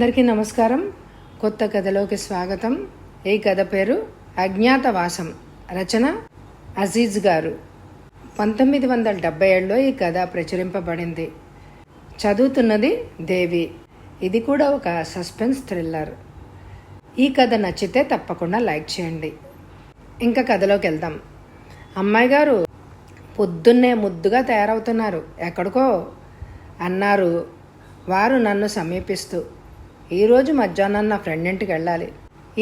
అందరికీ నమస్కారం. కొత్త కథలోకి స్వాగతం. ఈ కథ పేరు అజ్ఞాతవాసం. రచన అజీజ్ గారు. 1977లో ఈ కథ ప్రచురింపబడింది. చదువుతున్నది దేవి. ఇది కూడా ఒక సస్పెన్స్ థ్రిల్లర్. ఈ కథ నచ్చితే తప్పకుండా లైక్ చేయండి. ఇంకా కథలోకి వెళ్దాం. అమ్మాయి గారు పొద్దున్నే ముద్దుగా తయారవుతున్నారు, ఎక్కడికో అన్నారు వారు నన్ను సమీపిస్తూ. ఈరోజు మధ్యాహ్నం నా ఫ్రెండ్ ఇంటికి వెళ్ళాలి.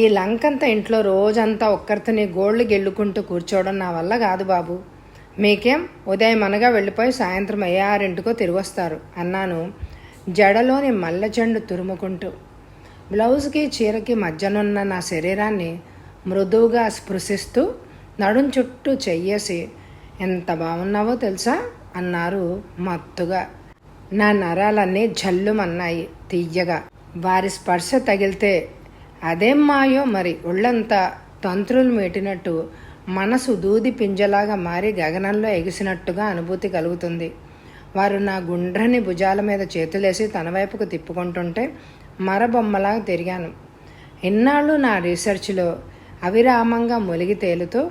ఈ లంకంతా ఇంట్లో రోజంతా ఒక్కరితోని గోళ్లు గెల్లుకుంటూ కూర్చోవడం నా వల్ల కాదు బాబు. మీకేం ఉదయం అనగా వెళ్ళిపోయి సాయంత్రం 6 తిరిగి వస్తారు అన్నాను జడలోని మల్లె చెండు తురుముకుంటూ. బ్లౌజ్కి చీరకి మధ్యనున్న నా శరీరాన్ని మృదువుగా స్పృశిస్తూ నడుం చుట్టూ చెయ్యేసి, ఎంత బాగున్నావో తెలుసా అన్నారు మత్తుగా. నా నరాలన్నీ జల్లుమన్నాయి తీయగా. వారి స్పర్శ తగిలితే అదేం మాయో మరి, ఒళ్ళంతా తంత్రులు మీటినట్టు, మనసు దూది పింజలాగా మారి గగనంలో ఎగిసినట్టుగా అనుభూతి కలుగుతుంది. వారు నా గుండ్రని భుజాల మీద చేతులేసి తన వైపుకు తిప్పుకుంటుంటే మరబొమ్మలాగా తిరిగాను. ఇన్నాళ్ళు నా రీసెర్చ్లో అవిరామంగా మునిగి తేలుతూ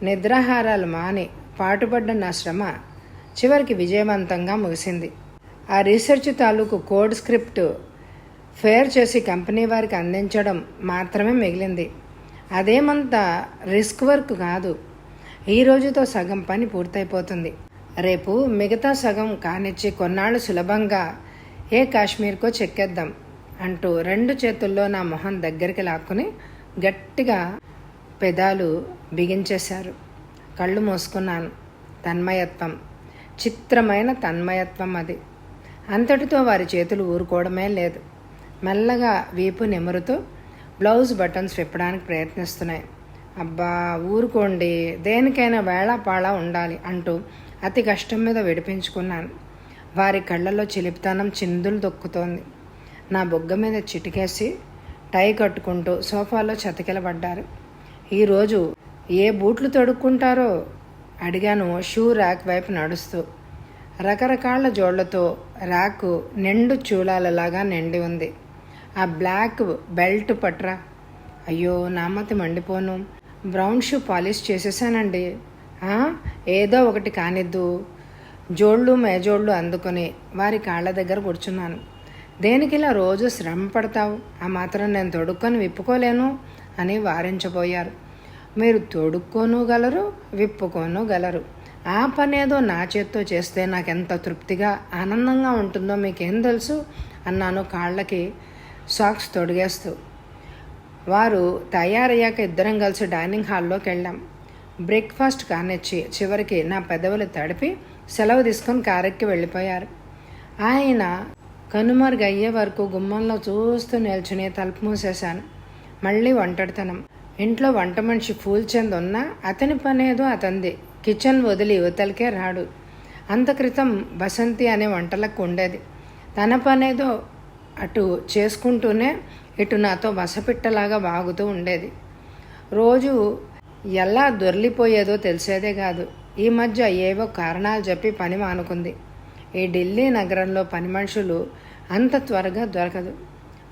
నిద్రాహారాలు మాని పాటుపడ్డ నా శ్రమ చివరికి విజయవంతంగా ముగిసింది. ఆ రీసెర్చ్ తాలూకు కోడ్ స్క్రిప్ట్ ఫేర్ చేసి కంపెనీ వారికి అందించడం మాత్రమే మిగిలింది. అదేమంత రిస్క్ వర్క్ కాదు. ఈ రోజుతో సగం పని పూర్తయిపోతుంది. రేపు మిగతా సగం కానిచ్చి కొన్నాళ్ళు సులభంగా ఏ కాశ్మీర్కో చెక్కేద్దాం అంటూ 2 చేతుల్లో నా మొహం దగ్గరికి లాక్కుని గట్టిగా పెదాలు బిగించేశారు. కళ్ళు మూసుకున్నాను. తన్మయత్వం, చిత్రమైన తన్మయత్వం అది. అంతటితో వారి చేతులు ఊరుకోవడమే లేదు. మెల్లగా వీపు నిమురుతూ బ్లౌజ్ బటన్స్ విప్పడానికి ప్రయత్నిస్తున్నాయి. అబ్బా ఊరుకోండి, దేనికైనా వేళాపాళా ఉండాలి అంటూ అతి కష్టం మీద విడిపించుకున్నాను. వారి కళ్ళల్లో చిలిపితనం చిందులు దొక్కుతోంది. నా బొగ్గ మీద చిటికేసి టై కట్టుకుంటూ సోఫాలో చతికిలబడ్డారు. ఈరోజు ఏ బూట్లు తొడుక్కుంటారో అడిగాను షూ ర్యాక్ వైపు నడుస్తూ. రకరకాల జోళ్లతో ర్యాకు నిండు చూలాలలాగా నిండి ఉంది. ఆ బ్లాక్ బెల్ట్ పట్రా. అయ్యో నామతి మండిపోను. బ్రౌన్ షూ పాలిష్ చేసేసానండి. ఏదో ఒకటి కానిద్దు. జోళ్ళు మేజోళ్ళు అందుకొని వారి కాళ్ళ దగ్గర కూర్చున్నాను. దేనికిలా రోజు శ్రమ పడతావు, ఆ మాత్రం నేను తొడుక్కొని విప్పుకోలేను అని వారించబోయారు. మీరు తొడుక్కోనుగలరు, విప్పుకోనుగలరు. ఆ పనేదో నా చేత్తో చేస్తే నాకెంత తృప్తిగా ఆనందంగా ఉంటుందో మీకేం తెలుసు అన్నాను కాళ్ళకి సాక్స్ తొడిగేస్తూ. వారు తయారయ్యాక ఇద్దరం కలిసి డైనింగ్ హాల్లోకి వెళ్ళాం. బ్రేక్ఫాస్ట్ కానిచ్చి చివరికి నా పెదవులు తడిపి సెలవు తీసుకొని కారెక్కి వెళ్ళిపోయారు. ఆయన కనుమరుగయ్యే వరకు గుమ్మంలో చూస్తూ నిల్చుని తలుపు మూసేశాను. మళ్ళీ ఒంటరితనం. ఇంట్లో వంట మనిషి ఫూల్చంద్ ఉన్నా అతని పనేదో అతంది. కిచెన్ వదిలి యువతలకే రాడు. అంత క్రితం బసంతి అనే వంటలకు ఉండేది. తన పనేదో అటు చేసుకుంటూనే ఇటు నాతో వసపిట్టలాగా వాగుతూ ఉండేది. రోజు ఎలా దొర్లిపోయేదో తెలిసేదే కాదు. ఈ మధ్య ఏవో కారణాలు చెప్పి పని మానుకుంది. ఈ ఢిల్లీ నగరంలో పని మనుషులు అంత త్వరగా దొరకదు.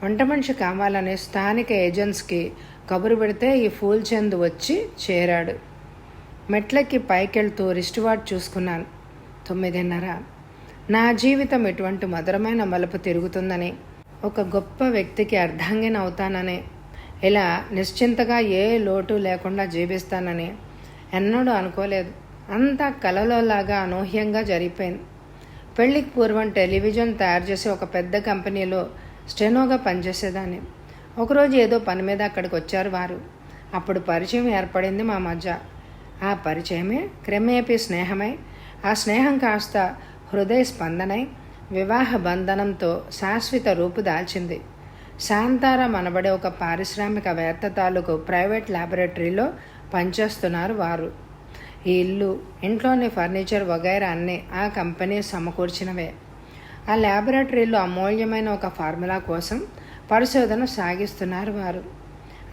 వంట మనిషి కావాలని స్థానిక ఏజెంట్స్కి కబురు పెడితే ఈ ఫూల్చంద్ వచ్చి చేరాడు. మెట్లకి పైకెళ్తూ రిస్ట్ వాచ్ చూసుకున్నాను. 9:30. నా జీవితం ఇటువంటి మధురమైన మలుపు తిరుగుతుందని, ఒక గొప్ప వ్యక్తికి అర్ధాంగిన అవుతానని, ఇలా నిశ్చింతగా ఏ లోటు లేకుండా జీవిస్తానని ఎన్నడూ అనుకోలేదు. అంతా కలలోలాగా అనూహ్యంగా జరిగిపోయింది. పెళ్లికి పూర్వం టెలివిజన్ తయారు చేసే ఒక పెద్ద కంపెనీలో స్టెనోగా పనిచేసేదాన్ని. ఒకరోజు ఏదో పని మీద అక్కడికి వచ్చారు వారు. అప్పుడు పరిచయం ఏర్పడింది మా మధ్య. ఆ పరిచయమే క్రమేపీ స్నేహమై, ఆ స్నేహం కాస్త హృదయ స్పందనై వివాహ బంధనంతో శాశ్వత రూపు దాల్చింది. శాంతారాం అనబడే ఒక పారిశ్రామికవేత్త తాలూకు ప్రైవేట్ ల్యాబొరేటరీలో పనిచేస్తున్నారు వారు. ఈ ఇల్లు, ఇంట్లోని ఫర్నిచర్ వగైరా అన్నీ ఆ కంపెనీ సమకూర్చినవే. ఆ ల్యాబొరేటరీలో అమూల్యమైన ఒక ఫార్ములా కోసం పరిశోధన సాగిస్తున్నారు వారు.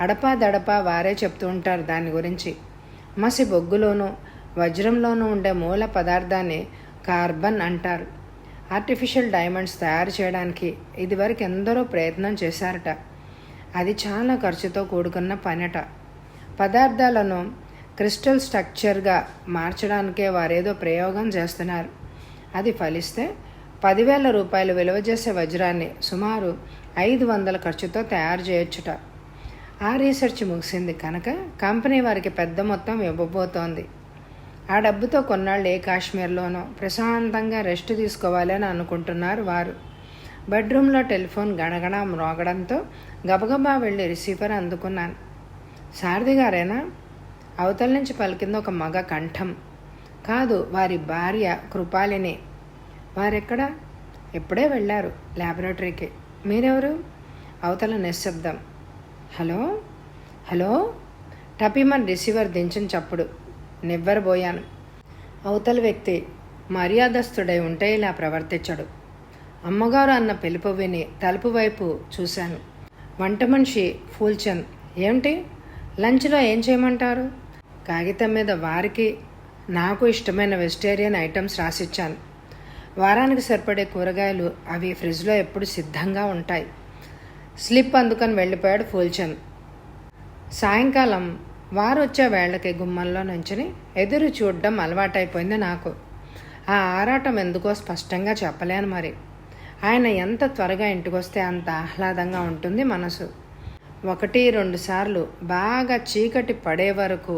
అడపాదడపా వారే చెప్తూ ఉంటారు దాని గురించి. మసి బొగ్గులోనూ వజ్రంలోనూ ఉండే మూల పదార్థాన్ని కార్బన్ అంటారు. ఆర్టిఫిషియల్ డైమండ్స్ తయారు చేయడానికి ఇదివరకు ఎందరో ప్రయత్నం చేశారట. అది చాలా ఖర్చుతో కూడుకున్న పనట. పదార్థాలను క్రిస్టల్ స్ట్రక్చర్గా మార్చడానికే వారేదో ప్రయోగం చేస్తున్నారు. అది ఫలిస్తే 10,000 రూపాయలు విలువ చేసే వజ్రాన్ని సుమారు 500 ఖర్చుతో తయారు చేయొచ్చుట. ఆ రీసెర్చ్ ముగిసింది కనుక కంపెనీ వారికి పెద్ద మొత్తం ఇవ్వబోతోంది. ఆ డబ్బుతో కొన్నాళ్ళు ఏ కాశ్మీర్లోనో ప్రశాంతంగా రెస్ట్ తీసుకోవాలి అని అనుకుంటున్నారు వారు. బెడ్రూమ్లో టెలిఫోన్ గణగణ మ్రోగడంతో గబగబా వెళ్ళి రిసీవర్ అందుకున్నాను. సారథి గారేనా? అవతల నుంచి పలికింది ఒక మగ కంఠం. కాదు, వారి భార్య కృపాలిని. వారెక్కడా? ఎప్పుడే వెళ్ళారు ల్యాబొరేటరీకి. మీరెవరు? అవతల నిశ్శబ్దం. Hello hello. టపిమన్ రిసీవర్ దించిన చప్పుడు. నివ్వెరబోయాను. అవతల వ్యక్తి మర్యాదస్తుడై ఉంటే ఇలా ప్రవర్తించడు. అమ్మగారు అన్న పిలుపు విని తలుపు వైపు చూశాను. వంట మనిషి ఫూల్చంద్. ఏమిటి? లంచ్లో ఏం చేయమంటారు? కాగితం మీద వారికి నాకు ఇష్టమైన వెజిటేరియన్ ఐటమ్స్ రాసిచ్చాను. వారానికి సరిపడే కూరగాయలు అవి ఫ్రిడ్జ్లో ఎప్పుడు సిద్ధంగా ఉంటాయి. స్లిప్ అందుకొని వెళ్ళిపోయాడు ఫూల్చంద్. సాయంకాలం వారు వచ్చే వేళకి గుమ్మంలో నుంచుని ఎదురు చూడడం అలవాటైపోయింది నాకు. ఆ ఆరాటం ఎందుకో స్పష్టంగా చెప్పలేను మరి. ఆయన ఎంత త్వరగా ఇంటికొస్తే అంత ఆహ్లాదంగా ఉంటుంది మనసు. 1-2 సార్లు బాగా చీకటి పడే వరకు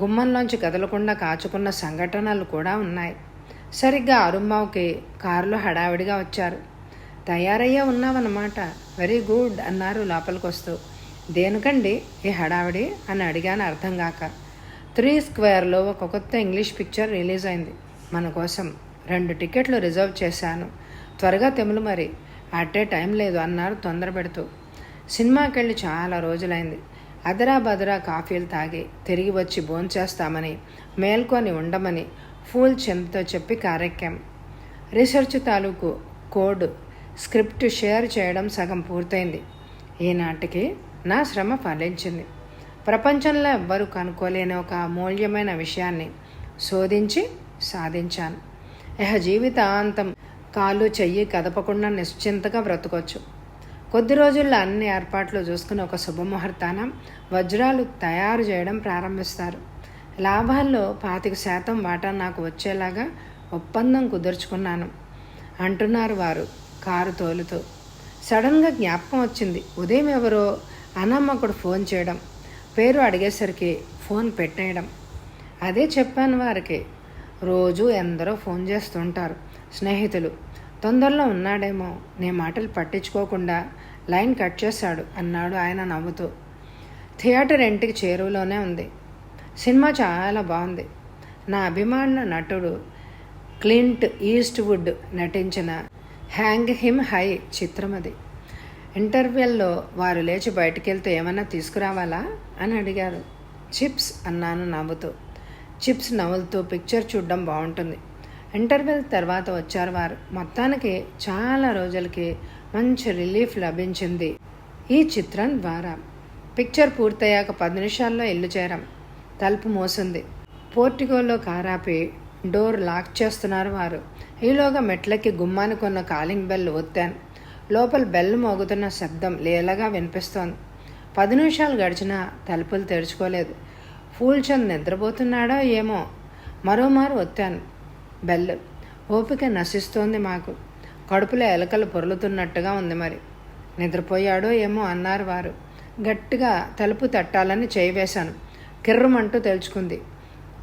గుమ్మంలోంచి కదలకుండా కాచుకున్న సంఘటనలు కూడా ఉన్నాయి. సరిగ్గా అరుంబావుకి కారులో హడావిడిగా వచ్చారు. తయారయ్యే ఉన్నావన్నమాట. వెరీ గుడ్ అన్నారు లోపలికొస్తూ. దేనికండి ఈ హడావిడి అని అడిగాను అర్థం కాక. 3 స్క్వేర్లో ఒక కొత్త ఇంగ్లీష్ పిక్చర్ రిలీజ్ అయింది. మన కోసం 2 టికెట్లు రిజర్వ్ చేశాను. త్వరగా తెములు మరి, అట్టే టైం లేదు అన్నారు తొందర పెడుతూ. సినిమాకి వెళ్ళి చాలా రోజులైంది. అదరా బదరా కాఫీలు తాగి తిరిగి వచ్చి భోంచేస్తామని మేల్కొని ఉండమని ఫూల్చంద్తో చెప్పి కారెక్కాం. రీసెర్చ్ తాలూకు కోడ్ స్క్రిప్ట్ షేర్ చేయడం సగం పూర్తయింది. ఈనాటికి నా శ్రమ ఫలించింది. ప్రపంచంలో ఎవ్వరూ కనుక్కోలేని ఒక అమూల్యమైన విషయాన్ని శోధించి సాధించాను. జీవితాంతం కాలు చెయ్యి కదపకుండా నిశ్చింతగా బ్రతకొచ్చు. కొద్ది రోజుల్లో అన్ని ఏర్పాట్లు చూసుకుని ఒక శుభముహూర్తాన వజ్రాలు తయారు చేయడం ప్రారంభిస్తారు. లాభాల్లో 25% వాటా నాకు వచ్చేలాగా ఒప్పందం కుదుర్చుకున్నాను అంటున్నారు వారు కారు తోలుతూ. సడన్గా జ్ఞాపకం వచ్చింది. ఉదయం ఎవరో అనామకుడు ఫోన్ చేయడం, పేరు అడిగేసరికి ఫోన్ పెట్టేయడం. అదే చెప్పాను వారికి. రోజు ఎందరో ఫోన్ చేస్తుంటారు స్నేహితులు. తొందరలో ఉన్నాడేమో, నీ మాటలు పట్టించుకోకుండా లైన్ కట్ చేశాడు అన్నాడు ఆయన నవ్వుతూ. థియేటర్ ఇంటికి చేరువలోనే ఉంది. సినిమా చాలా బాగుంది. నా అభిమాన నటుడు క్లింట్ ఈస్ట్వుడ్ నటించిన హ్యాంగ్ హిమ్ హై చిత్రం అది. ఇంటర్వెల్లో వారు లేచి బయటికి వెళ్తే ఏమన్నా తీసుకురావాలా అని అడిగారు. చిప్స్ అన్నాను నవ్వుతూ. చిప్స్ నవ్వులుతూ పిక్చర్ చూడడం బాగుంటుంది. ఇంటర్వెల్ తర్వాత వచ్చారు వారు. మొత్తానికి చాలా రోజులకి మంచి రిలీఫ్ లభించింది ఈ చిత్రం ద్వారా. పిక్చర్ పూర్తయ్యాక 10 నిమిషాల్లో ఇల్లు చేరాం. తలుపు మోసింది. పోర్టికోలో కారాపి డోర్ లాక్ చేస్తున్నారు వారు. ఈలోగా మెట్లకి గుమ్మానికి ఉన్న కాలింగ్ బెల్ ఒత్తాను. లోపల బెల్ మోగుతున్న శబ్దం లీలగా వినిపిస్తోంది. 10 నిమిషాలు గడిచినా తలుపులు తెరుచుకోలేదు. ఫూల్చంద్ నిద్రపోతున్నాడో ఏమో. మరోమారు ఒత్తాను బెల్. ఓపిక నశిస్తోంది మాకు. కడుపులో ఎలకలు పొరులుతున్నట్టుగా ఉంది మరి. నిద్రపోయాడో ఏమో అన్నారు వారు. గట్టిగా తలుపు తట్టాలని చేయి వేశాను. కిర్రమంటూ తెలుసుకుంది.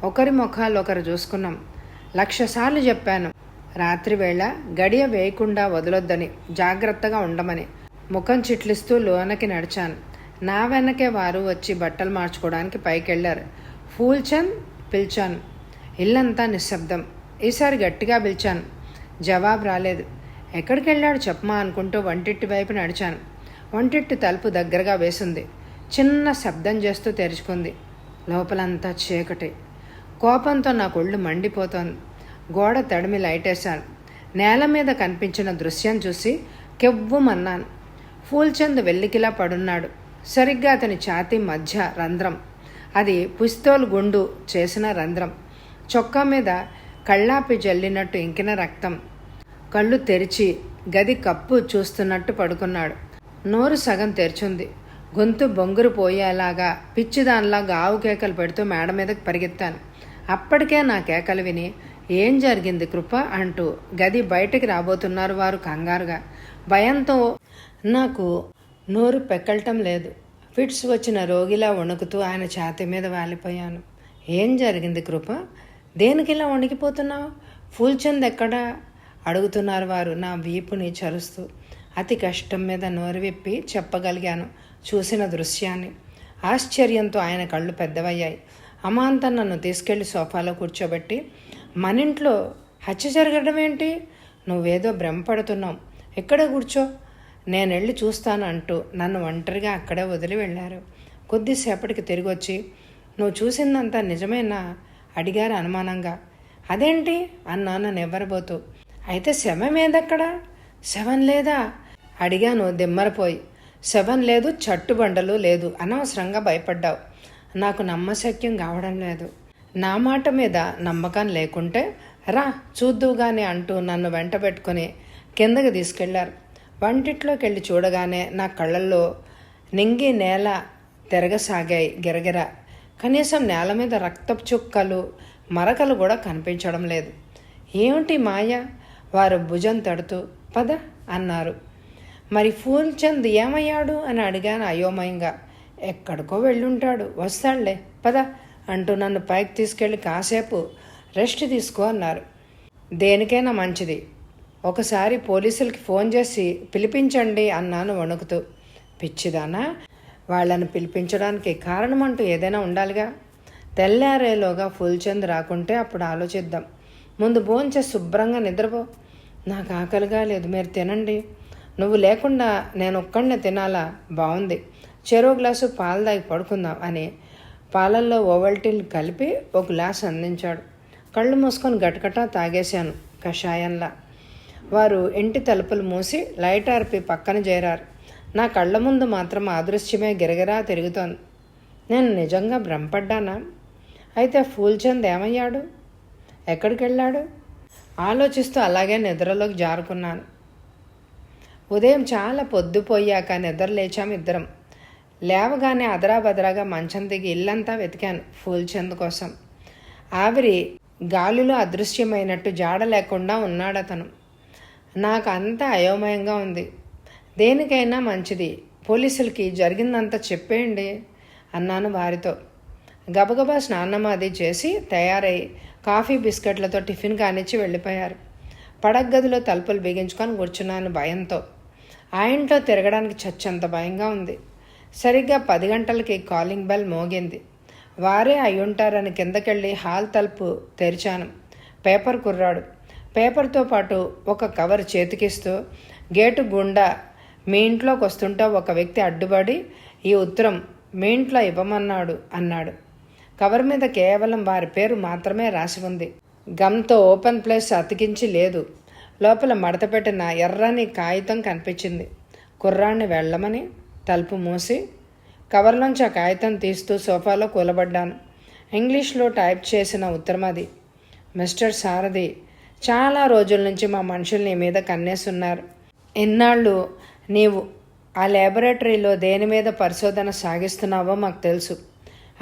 ఒకరి ముఖాలు ఒకరు చూసుకున్నాం. 1,00,000 సార్లు చెప్పాను రాత్రి వేళ గడియ వేయకుండా వదలొద్దని, జాగ్రత్తగా ఉండమని. ముఖం చిట్లిస్తూ లోనకి నడిచాను. నా వెనకే వారు వచ్చి బట్టలు మార్చుకోవడానికి పైకెళ్లారు. ఫూల్చంద్ పిలిచాను. ఇల్లంతా నిశ్శబ్దం. ఈసారి గట్టిగా పిలిచాను. జవాబు రాలేదు. ఎక్కడికి వెళ్ళాడు చెప్పమా అనుకుంటూ వంటింటి వైపు నడిచాను. వంటింటి తలుపు దగ్గరగా వేసింది. చిన్న శబ్దం చేస్తూ తెరుచుకుంది. లోపలంతా చీకటి. కోపంతో నాకు ఒళ్ళు మండిపోతోంది. గోడ తడిమి లైటేశాను. నేల మీద కనిపించిన దృశ్యం చూసి కెవ్వుమన్నాను. ఫూల్చంద్ వెల్లికిలా పడున్నాడు. సరిగ్గా అతని ఛాతీ మధ్య రంధ్రం. అది పిస్తోల్ గుండు చేసిన రంధ్రం. చొక్కా మీద కళ్ళాపి జల్లినట్టు ఇంకిన రక్తం. కళ్ళు తెరిచి గది కప్పు చూస్తున్నట్టు పడుకున్నాడు. నోరు సగం తెరిచుంది. గొంతు బొంగురు పోయేలాగా పిచ్చిదానిలాగా ఆవు కేకలు పెడుతూ మేడ మీదకి పరిగెత్తాను. అప్పటికే నా కేకలు విని ఏం జరిగింది కృప అంటూ గది బయటికి రాబోతున్నారు వారు కంగారుగా. భయంతో నాకు నోరు పెక్కలటం లేదు. ఫిట్స్ వచ్చిన రోగిలా వణుకుతూ ఆయన ఛాతీ మీద వాలిపోయాను. ఏం జరిగింది కృప? దేనికిలా వణికిపోతున్నావు? ఫూల్చంద్ ఎక్కడా అడుగుతున్నారు వారు నా వీపుని చరుస్తూ. అతి కష్టం మీద నోరు విప్పి చెప్పగలిగాను చూసిన దృశ్యాన్ని. ఆశ్చర్యంతో ఆయన కళ్ళు పెద్దవయ్యాయి. అమాంతం నన్ను తీసుకెళ్లి సోఫాలో కూర్చోబెట్టి, మనింట్లో హత్య జరగడం ఏంటి? నువ్వేదో భ్రమపడుతున్నావు, ఎక్కడ కూర్చో, నేనెళ్ళి చూస్తాను అంటూ నన్ను ఒంటరిగా అక్కడే వదిలి వెళ్ళారు. కొద్దిసేపటికి తిరిగి వచ్చి, నువ్వు చూసిందంతా నిజమేనా అడిగారు అనుమానంగా. అదేంటి అన్నాను నివ్వరబోతూ. అయితే శవం ఏదక్కడా? శవం లేదా అడిగాను దిమ్మరపోయి. శవం లేదు, చట్టుబండలు లేదు. అనవసరంగా భయపడ్డావు. నాకు నమ్మశక్యం కావడం లేదు. నా మాట మీద నమ్మకం లేకుంటే రా చూద్దువుగానే అంటూ నన్ను వెంట పెట్టుకుని కిందకి తీసుకెళ్లారు. వంటిట్లోకి వెళ్ళి చూడగానే నా కళ్ళల్లో నింగి నేల తిరగసాగాయి గిరగిర. కనీసం నేల మీద రక్తపు చుక్కలు మరకలు కూడా కనిపించడం లేదు. ఏమిటి మాయ? వారు భుజం తడుతూ పద అన్నారు. మరి ఫూల్చంద్ ఏమయ్యాడు అని అడిగాను అయోమయంగా. ఎక్కడికో వెళ్ళుంటాడు, వస్తాడులే పద అంటూ నన్ను పైకి తీసుకెళ్ళి కాసేపు రెస్ట్ తీసుకో అన్నారు. దేనికైనా మంచిది, ఒకసారి పోలీసులకి ఫోన్ చేసి పిలిపించండి అన్నాను వణుకుతూ. పిచ్చిదానా, వాళ్ళని పిలిపించడానికి కారణం అంటూ ఏదైనా ఉండాలిగా. తెల్లారేలోగా ఫూల్చంద్ రాకుంటే అప్పుడు ఆలోచిద్దాం. ముందు భోంచేసి శుభ్రంగా నిద్రపో. నాకు ఆకలిగా లేదు, మీరు తినండి. నువ్వు లేకుండా నేను ఒక్కడినే తినాలా? బాగుంది, చెరో గ్లాసు పాలు తాగి పడుకుందాం అని పాలల్లో ఓవల్టీన్ కలిపి ఒక గ్లాస్ అందించాడు. కళ్ళు మూసుకొని గటగటా తాగేశాను కషాయంలా. వారు ఇంటి తలుపులు మూసి లైట్ ఆర్పి పక్కన చేరారు. నా కళ్ళ ముందు మాత్రం అదృశ్యమే గిరగిరా తిరుగుతోంది. నేను నిజంగా భ్రమపడ్డానా? అయితే ఫూల్చంద్ ఏమయ్యాడు? ఎక్కడికి వెళ్ళాడు? ఆలోచిస్తూ అలాగే నిద్రలోకి జారుకున్నాను. ఉదయం చాలా పొద్దుపోయాక నిద్ర లేచాం ఇద్దరం. లేవగానే అదరాబదరాగా మంచం దిగి ఇల్లంతా వెతికాను ఫూల్చంద్ కోసం. ఆవిరి గాలిలో అదృశ్యమైనట్టు జాడ లేకుండా ఉన్నాడతను. నాకు అంతా అయోమయంగా ఉంది. దేనికైనా మంచిది, పోలీసులకి జరిగిందంతా చెప్పేయండి అన్నాను వారితో. గబగబా స్నానం అది చేసి తయారై కాఫీ బిస్కెట్లతో టిఫిన్ కానిచ్చి వెళ్ళిపోయారు. పడగదిలో తలుపులు బిగించుకొని కూర్చున్నాను భయంతో. ఆ ఇంట్లో తిరగడానికి చచ్చంత భయంగా ఉంది. సరిగ్గా 10 గంటలకి కాలింగ్ బెల్ మోగింది. వారే అయ్యుంటారని కిందకెళ్ళి హాల్ తలుపు తెరిచాను. పేపర్ కుర్రాడు. పేపర్తో పాటు ఒక కవర్ చేతికిస్తూ, గేటు గుండా మీ ఇంట్లోకి వస్తుంటే ఒక వ్యక్తి అడ్డుపడి ఈ ఉత్తరం మీ ఇంట్లో ఇవ్వమన్నాడు అన్నాడు. కవర్ మీద కేవలం వారి పేరు మాత్రమే రాసి ఉంది. గమ్తో ఓపెన్ ప్లేస్ అతికించి లేదు. లోపల మడతపెట్టిన ఎర్రని కాగితం కనిపించింది. కుర్రాన్ని వెళ్ళమని తలుపు మూసి కవర్లోంచి ఆ కాగితం తీస్తూ సోఫాలో కూలబడ్డాను. ఇంగ్లీష్లో టైప్ చేసిన ఉత్తరం అది. మిస్టర్ సారథి, చాలా రోజుల నుంచి మా మనుషులు నీ మీద కన్నేస్తున్నారు. ఇన్నాళ్ళు నీవు ఆ ల్యాబొరేటరీలో దేని మీద పరిశోధన సాగిస్తున్నావో మాకు తెలుసు.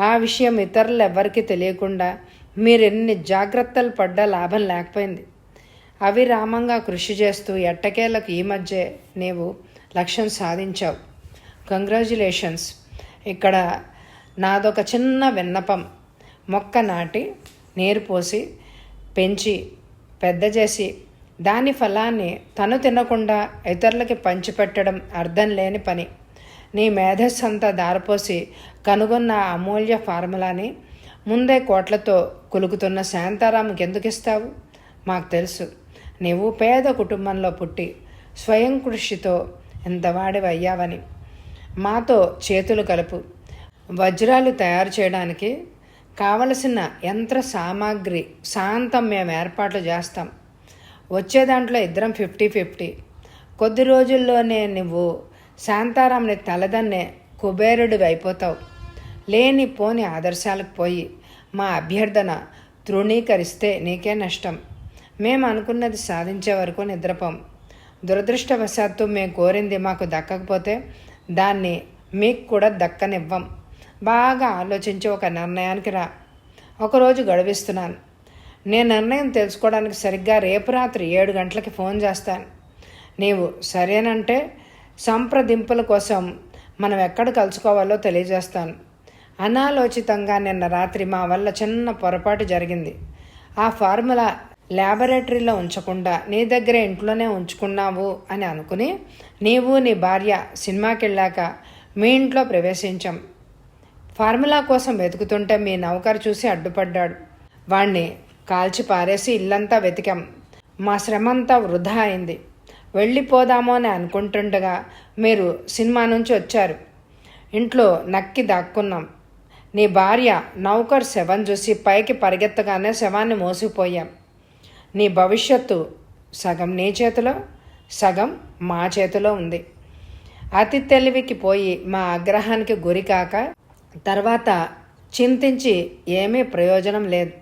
ఆ విషయం ఇతరులు ఎవ్వరికీ తెలియకుండా మీరెన్ని జాగ్రత్తలు పడ్డా లాభం లేకపోయింది. అవిరామంగా కృషి చేస్తూ ఎట్టకేలకు ఈ మధ్య నీవు లక్ష్యం సాధించావు. కంగ్రాచ్యులేషన్స్. ఇక్కడ నాదొక చిన్న విన్నపం. మొక్క నాటి నీరు పోసి పెంచి పెద్ద చేసి దాని ఫలాన్ని తను తినకుండా ఇతరులకి పంచిపెట్టడం అర్థం లేని పని. నీ మేధస్సంతా దారపోసి కనుగొన్న అమూల్య ఫార్ములాని ముందే కోట్లతో కులుకుతున్న శాంతారాంకి ఎందుకు ఇస్తావు? మాకు తెలుసు నీవు పేద కుటుంబంలో పుట్టి స్వయం కృషితో ఎంతవాడివి అయ్యావని. మాతో చేతులు కలుపు. వజ్రాలు తయారు చేయడానికి కావలసిన యంత్ర సామాగ్రి శాంతం మేము ఏర్పాట్లు చేస్తాం. వచ్చే దాంట్లో ఇద్దరం 50-50. కొద్ది రోజుల్లోనే నువ్వు శాంతారాంని తలదన్నే కుబేరుడివి అయిపోతావు. లేని పోని ఆదర్శాలకు పోయి మా అభ్యర్థన తృణీకరిస్తే నీకే నష్టం. మేము అనుకున్నది సాధించే వరకు నిద్రపోం. దురదృష్టవశాత్తు మేము కోరింది మాకు దక్కకపోతే దాన్ని మీకు కూడా దక్కనివ్వం. బాగా ఆలోచించి ఒక నిర్ణయానికి రా. ఒకరోజు గడువిస్తున్నాను. నేను నిర్ణయం తెలుసుకోవడానికి సరిగ్గా రేపు రాత్రి 7 గంటలకి ఫోన్ చేస్తాను. నీవు సరేనంటే సంప్రదింపుల కోసం మనం ఎక్కడ కలుసుకోవాలో తెలియజేస్తాను. అనాలోచితంగా నిన్న రాత్రి మా వల్ల చిన్న పొరపాటు జరిగింది. ఆ ఫార్ములా ల్యాబొరేటరీలో ఉంచకుండా నీ దగ్గర ఇంట్లోనే ఉంచుకున్నావు అని అనుకుని నీవు నీ భార్య సినిమాకి వెళ్ళాక మీ ఇంట్లో ప్రవేశించాం. ఫార్ములా కోసం వెతుకుతుంటే మీ నౌకరు చూసి అడ్డుపడ్డాడు. వాణ్ణి కాల్చి పారేసి ఇల్లంతా వెతికాం. మా శ్రమంతా వృధా అయింది. వెళ్ళిపోదామో అని అనుకుంటుండగా మీరు సినిమా నుంచి వచ్చారు. ఇంట్లో నక్కి దాక్కున్నాం. నీ భార్య నౌకర్ శవం చూసి పైకి పరిగెత్తగానే శవాన్ని మోసిపోయాం. నీ భవిష్యత్తు సగం నీ చేతిలో, సగం మా చేతిలో ఉంది. అతి తెలివికి పోయి మా ఆగ్రహానికి గురికాక తర్వాత చింతించి ఏమీ ప్రయోజనం లేదు.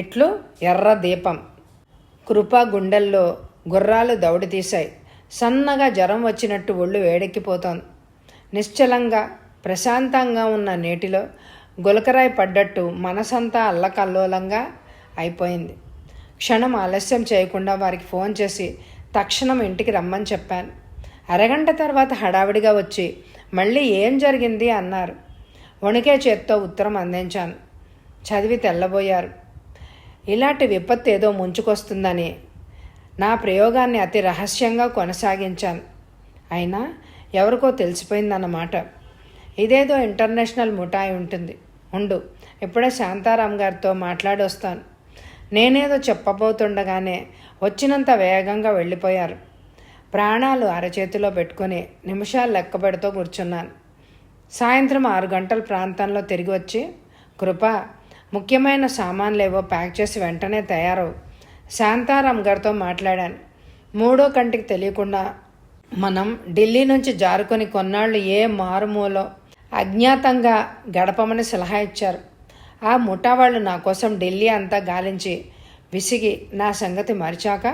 ఇట్లు ఎర్ర దీపం. కృప గుండెల్లో గుర్రాలు దౌడి తీశాయి. సన్నగా జ్వరం వచ్చినట్టు ఒళ్ళు వేడెక్కిపోతోంది. నిశ్చలంగా ప్రశాంతంగా ఉన్న నీటిలో గులకరాయి పడ్డట్టు మనసంతా అల్లకల్లోలంగా అయిపోయింది. క్షణం ఆలస్యం చేయకుండా వారికి ఫోన్ చేసి తక్షణం ఇంటికి రమ్మని చెప్పాను. అరగంట తర్వాత హడావిడిగా వచ్చి మళ్ళీ ఏం జరిగింది అన్నారు. వణికే చేత్తో ఉత్తరం అందించాను. చదివి తెల్లబోయారు. ఇలాంటి విపత్తు ఏదో ముంచుకొస్తుందని నా ప్రయోగాన్ని అతి రహస్యంగా కొనసాగించాను. అయినా ఎవరికో తెలిసిపోయిందన్నమాట. ఇదేదో ఇంటర్నేషనల్ ముఠాయి ఉంటుంది. ఉండు, ఇప్పుడే శాంతారాం గారితో మాట్లాడి వస్తాను. నేనేదో చెప్పబోతుండగానే వచ్చినంత వేగంగా వెళ్ళిపోయారు. ప్రాణాలు అరచేతిలో పెట్టుకుని నిమిషాలు లెక్క పెడుతూ కూర్చున్నాను. సాయంత్రం 6 గంటల ప్రాంతంలో తిరిగి వచ్చి, కృప, ముఖ్యమైన సామాన్లేవో ప్యాక్ చేసి వెంటనే తయారవు. శాంతారాం గారితో మాట్లాడాను. మూడో కంటికి తెలియకుండా మనం ఢిల్లీ నుంచి జారుకొని కొన్నాళ్ళు ఏ మారుమూలో అజ్ఞాతంగా గడపమని సలహా ఇచ్చారు. ఆ ముఠా వాళ్ళు నా కోసం ఢిల్లీ అంతా గాలించి విసిగి నా సంగతి మరిచాక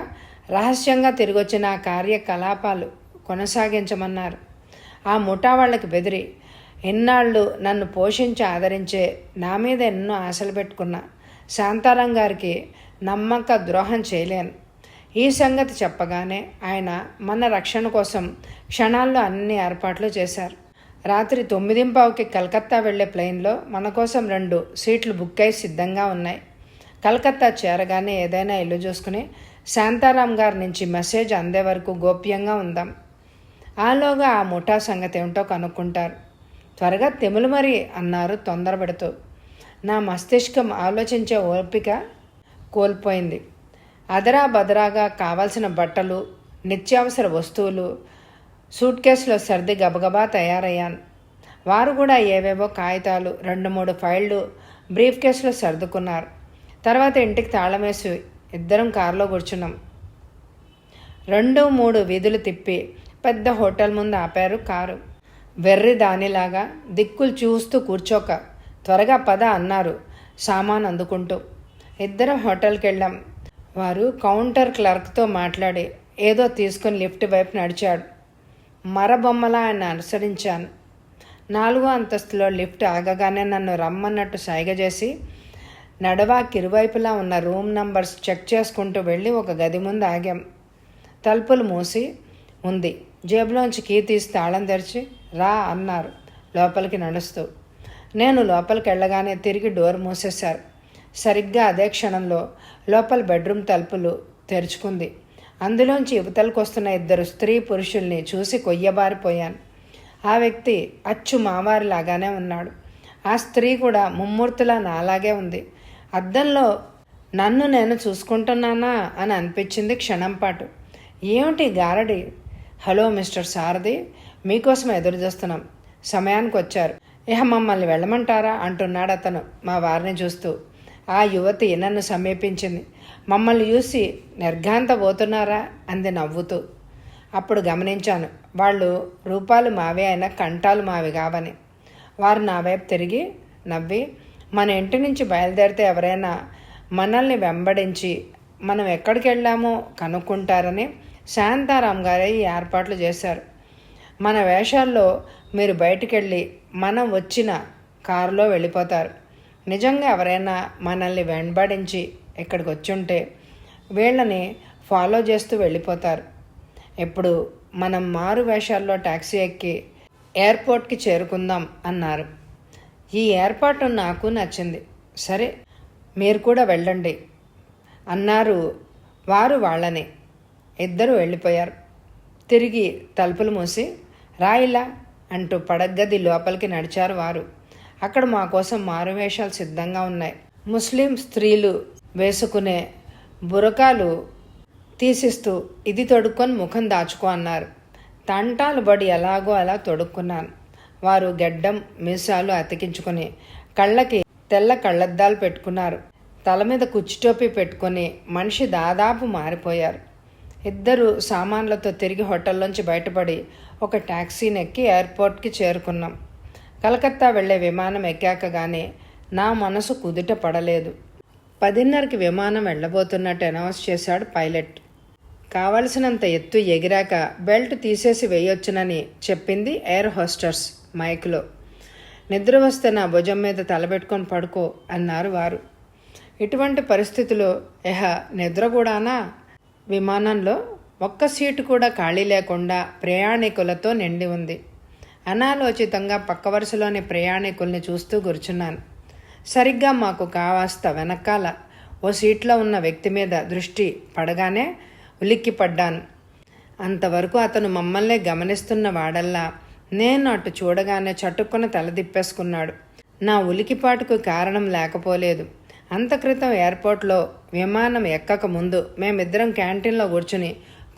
రహస్యంగా తిరిగొచ్చిన ఆ కార్యకలాపాలు కొనసాగించమన్నారు. ఆ ముఠా వాళ్ళకి బెదిరి ఇన్నాళ్ళు నన్ను పోషించి ఆదరించే నా మీద ఎన్నో ఆశలు పెట్టుకున్నా శాంతారాం గారికి నమ్మక ద్రోహం చేయలేను. ఈ సంగతి చెప్పగానే ఆయన మన రక్షణ కోసం క్షణాల్లో అన్ని ఏర్పాట్లు చేశారు. రాత్రి 9:15కి కలకత్తా వెళ్లే ప్లెయిన్లో మన కోసం 2 సీట్లు బుక్ అయి సిద్ధంగా ఉన్నాయి. కలకత్తా చేరగానే ఏదైనా ఇల్లు చూసుకుని శాంతారాం గారి నుంచి మెసేజ్ అందే వరకు గోప్యంగా ఉందాం. ఆలోగా ఆ ముఠా సంగతి ఏమిటో కనుక్కుంటారు. త్వరగా తెములు మరి అన్నారు తొందరపెడుతూ. నా మస్తిష్కం ఆలోచించే ఓపిక కోల్పోయింది. అదరా బదరాగా కావాల్సిన బట్టలు, నిత్యావసర వస్తువులు సూట్ కేసులో సర్ది గబగబా తయారయ్యాను. వారు కూడా ఏవేవో కాగితాలు, 2-3 ఫైళ్ళు బ్రీఫ్ కేసులో సర్దుకున్నారు. తర్వాత ఇంటికి తాళమేసి ఇద్దరం కారులో కూర్చున్నాం. 2-3 వీధులు తిప్పి పెద్ద హోటల్ ముందు ఆపారు కారు. వెర్రి దానిలాగా దిక్కులు చూస్తూ కూర్చోక త్వరగా పద అన్నారు సామాన్ అందుకుంటూ. ఇద్దరం హోటల్కి వెళ్ళాం. వారు కౌంటర్ క్లర్క్తో మాట్లాడి ఏదో తీసుకుని లిఫ్ట్ వైపు నడిచాడు. మరబొమ్మలా ఆయన అనుసరించాను. 4వ అంతస్తులో లిఫ్ట్ ఆగగానే నన్ను రమ్మన్నట్టు సైగ చేసి నడవాకి ఇరువైపులా ఉన్న రూమ్ నంబర్స్ చెక్ చేసుకుంటూ వెళ్ళి ఒక గది ముందు ఆగాం. తలుపులు మూసి ఉంది. జేబులోంచి కీ తీసి తాళం తెరిచి రా అన్నారు లోపలికి నడుస్తూ. నేను లోపలికి వెళ్ళగానే తిరిగి డోర్ మూసేశారు. సరిగ్గా అదే క్షణంలో లోపల బెడ్రూమ్ తలుపులు తెరుచుకుంది. అందులోంచి యువతలకు వస్తున్న 2 స్త్రీ పురుషుల్ని చూసి కొయ్యబారిపోయాను. ఆ వ్యక్తి అచ్చు మావారిలాగానే ఉన్నాడు. ఆ స్త్రీ కూడా ముమ్మూర్తులా నాలాగే ఉంది. అద్దంలో నన్ను నేను చూసుకుంటున్నానా అని అనిపించింది క్షణం పాటు. ఏమిటి గారడి? హలో మిస్టర్ సారథి, మీకోసం ఎదురు చూస్తున్నాం, సమయానికి వచ్చారు, ఇహ మమ్మల్ని వెళ్ళమంటారా అంటున్నాడు అతను మా వారిని చూస్తూ. ఆ యువతి నన్ను సమీపించింది. మమ్మల్ని చూసి నిర్ఘాంత పోతున్నారా అంది నవ్వుతూ. అప్పుడు గమనించాను వాళ్ళు రూపాలు మావే అయినా కంఠాలు మావి కావని. వారు నా వైపు తిరిగి నవ్వి మన ఇంటి నుంచి బయలుదేరితే ఎవరైనా మనల్ని వెంబడించి మనం ఎక్కడికి వెళ్ళామో కనుక్కుంటారని శాంతారాం గారే ఈ ఏర్పాట్లు చేశారు. మన వేషాల్లో మీరు బయటికి వెళ్ళి మనం వచ్చిన కారులో వెళ్ళిపోతారు. నిజంగా ఎవరైనా మనల్ని వెంబడించి ఇక్కడికి వచ్చుంటే వీళ్ళని ఫాలో చేస్తూ వెళ్ళిపోతారు. ఇప్పుడు మనం మారు వేషాల్లో ట్యాక్సీ ఎక్కి ఎయిర్పోర్ట్కి చేరుకుందాం అన్నారు. ఈ ఏర్పాటు నాకు నచ్చింది. సరే, మీరు కూడా వెళ్ళండి అన్నారు వారు వాళ్ళని. ఇద్దరు వెళ్ళిపోయారు. తిరిగి తలుపులు మూసి రాయిలా అంటూ పడగది లోపలికి నడిచారు వారు. అక్కడ మా కోసం మారువేషాలు సిద్ధంగా ఉన్నాయి. ముస్లిం స్త్రీలు వేసుకునే బురకాలు తీసిస్తూ ఇది తొడుక్కొని ముఖం దాచుకో అన్నారు. తంటాలు పడి ఎలాగో అలా తొడుక్కున్నాను. వారు గెడ్డం మీసాలు అతికించుకొని కళ్ళకి తెల్ల కళ్ళద్దాలు పెట్టుకున్నారు. తల మీద కుచ్చిటోపీ పెట్టుకొని మనిషి దాదాపు మారిపోయారు. ఇద్దరు సామాన్లతో తిరిగి హోటల్లోంచి బయటపడి ఒక ట్యాక్సీని ఎక్కి ఎయిర్పోర్ట్కి చేరుకున్నాం. కలకత్తా వెళ్లే విమానం ఎక్కాక కానీ నా మనసు కుదుట పడలేదు. 10:30కి విమానం వెళ్ళబోతున్నట్టు అనౌన్స్ చేశాడు పైలట్. కావలసినంత ఎత్తు ఎగిరాక బెల్ట్ తీసేసి వేయొచ్చునని చెప్పింది ఎయిర్ హోస్టర్స్ మైక్లో. నిద్ర వస్తే నా భుజం మీద తలబెట్టుకొని పడుకో అన్నారు వారు. ఇటువంటి పరిస్థితిలో నిద్ర కూడానా? విమానంలో ఒక్క సీటు కూడా ఖాళీ లేకుండా ప్రయాణికులతో నిండి ఉంది. అనాలోచితంగా పక్క వరుసలోని ప్రయాణికుల్ని చూస్తూ కూర్చున్నాను. సరిగ్గా మాకు కావాస్త వెనకాల ఓ సీట్లో ఉన్న వ్యక్తి మీద దృష్టి పడగానే ఉలిక్కిపడ్డాను. అంతవరకు అతను మమ్మల్నే గమనిస్తున్న వాడల్లా నేను అటు చూడగానే చటుక్కున తలదిప్పేసుకున్నాడు. నా ఉలికిపాటుకు కారణం లేకపోలేదు. అంత క్రితం ఎయిర్పోర్ట్లో విమానం ఎక్కక ముందు మేమిద్దరం క్యాంటీన్లో కూర్చుని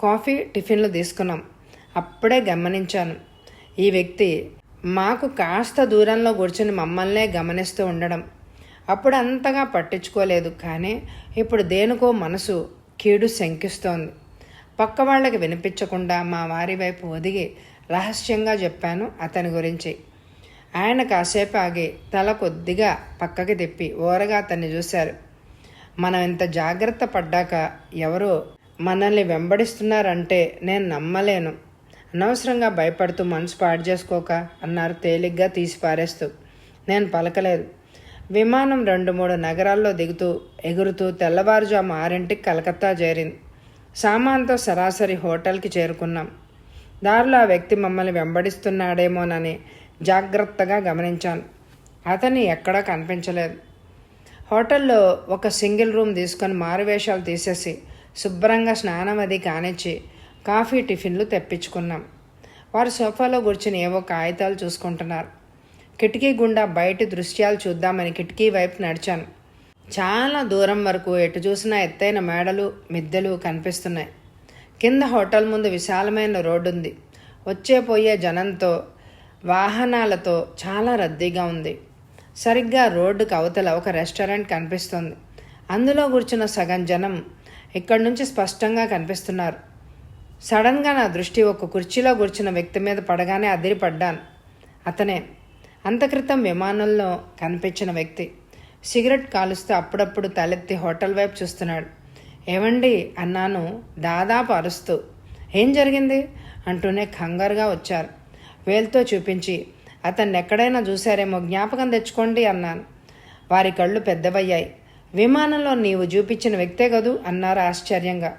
కాఫీ టిఫిన్లు తీసుకున్నాం. అప్పుడే గమనించాను, ఈ వ్యక్తి మాకు కాస్త దూరంలో కూర్చుని మమ్మల్నే గమనిస్తూ ఉండడం. అప్పుడు అంతగా పట్టించుకోలేదు, కానీ ఇప్పుడు దేనికో మనసు కీడు శంకిస్తోంది. పక్క వాళ్ళకి వినిపించకుండా మా వారి వైపు ఒదిగి రహస్యంగా చెప్పాను అతని గురించి. ఆయన కాసేపు ఆగి తల కొద్దిగా పక్కకి తిప్పి ఓరగా అతన్ని చూశారు. మనం ఇంత జాగ్రత్త పడ్డాక ఎవరో మనల్ని వెంబడిస్తున్నారంటే నేను నమ్మలేను. అనవసరంగా భయపడుతూ మనసు పాడు చేసుకోక అన్నారు తేలిగ్గా తీసి పారేస్తూ. నేను పలకలేదు. విమానం 2-3 నగరాల్లో దిగుతూ ఎగురుతూ తెల్లవారుజాము 6ంటికి కలకత్తా చేరింది. సామాన్తో సరాసరి హోటల్కి చేరుకున్నాం. దారిలో ఆ వ్యక్తి మమ్మల్ని వెంబడిస్తున్నాడేమోనని జాగ్రత్తగా గమనించాను. అతన్ని ఎక్కడా కనిపించలేదు. హోటల్లో ఒక సింగిల్ రూమ్ తీసుకొని మారువేషాలు తీసేసి శుభ్రంగా స్నానం అది కానిచ్చి కాఫీ టిఫిన్లు తెప్పించుకున్నాం. వారు సోఫాలో కూర్చుని ఏవో కాగితాలు చూసుకుంటున్నారు. కిటికీ గుండా బయటి దృశ్యాలు చూద్దామని కిటికీ వైపు నడిచాను. చాలా దూరం వరకు ఎటు చూసినా ఎత్తైన మేడలు మిద్దెలు కనిపిస్తున్నాయి. కింద హోటల్ ముందు విశాలమైన రోడ్డు ఉంది. వచ్చే పోయే జనంతో వాహనాలతో చాలా రద్దీగా ఉంది. సరిగ్గా రోడ్డుకు అవతల ఒక రెస్టారెంట్ కనిపిస్తుంది. అందులో కూర్చున్న సగం జనం ఇక్కడి నుంచి స్పష్టంగా కనిపిస్తున్నారు. సడన్గా నా దృష్టి ఒక కుర్చీలో కూర్చున్న వ్యక్తి మీద పడగానే అదిరిపడ్డాను. అతనే అంతక్రితం విమానంలో కనిపించిన వ్యక్తి. సిగరెట్ కాలుస్తూ అప్పుడప్పుడు తలెత్తి హోటల్ వైపు చూస్తున్నాడు. ఏమండి అన్నాను దాదాపు అరుస్తూ. ఏం జరిగింది అంటూనే కంగారుగా వచ్చారు. వేలుతో చూపించి అతన్ని ఎక్కడైనా చూశారేమో జ్ఞాపకం తెచ్చుకోండి అన్నాను. వారి కళ్ళు పెద్దవయ్యాయి. విమానంలో నీవు చూపించిన వ్యక్తే కదూ అన్నారు ఆశ్చర్యంగా.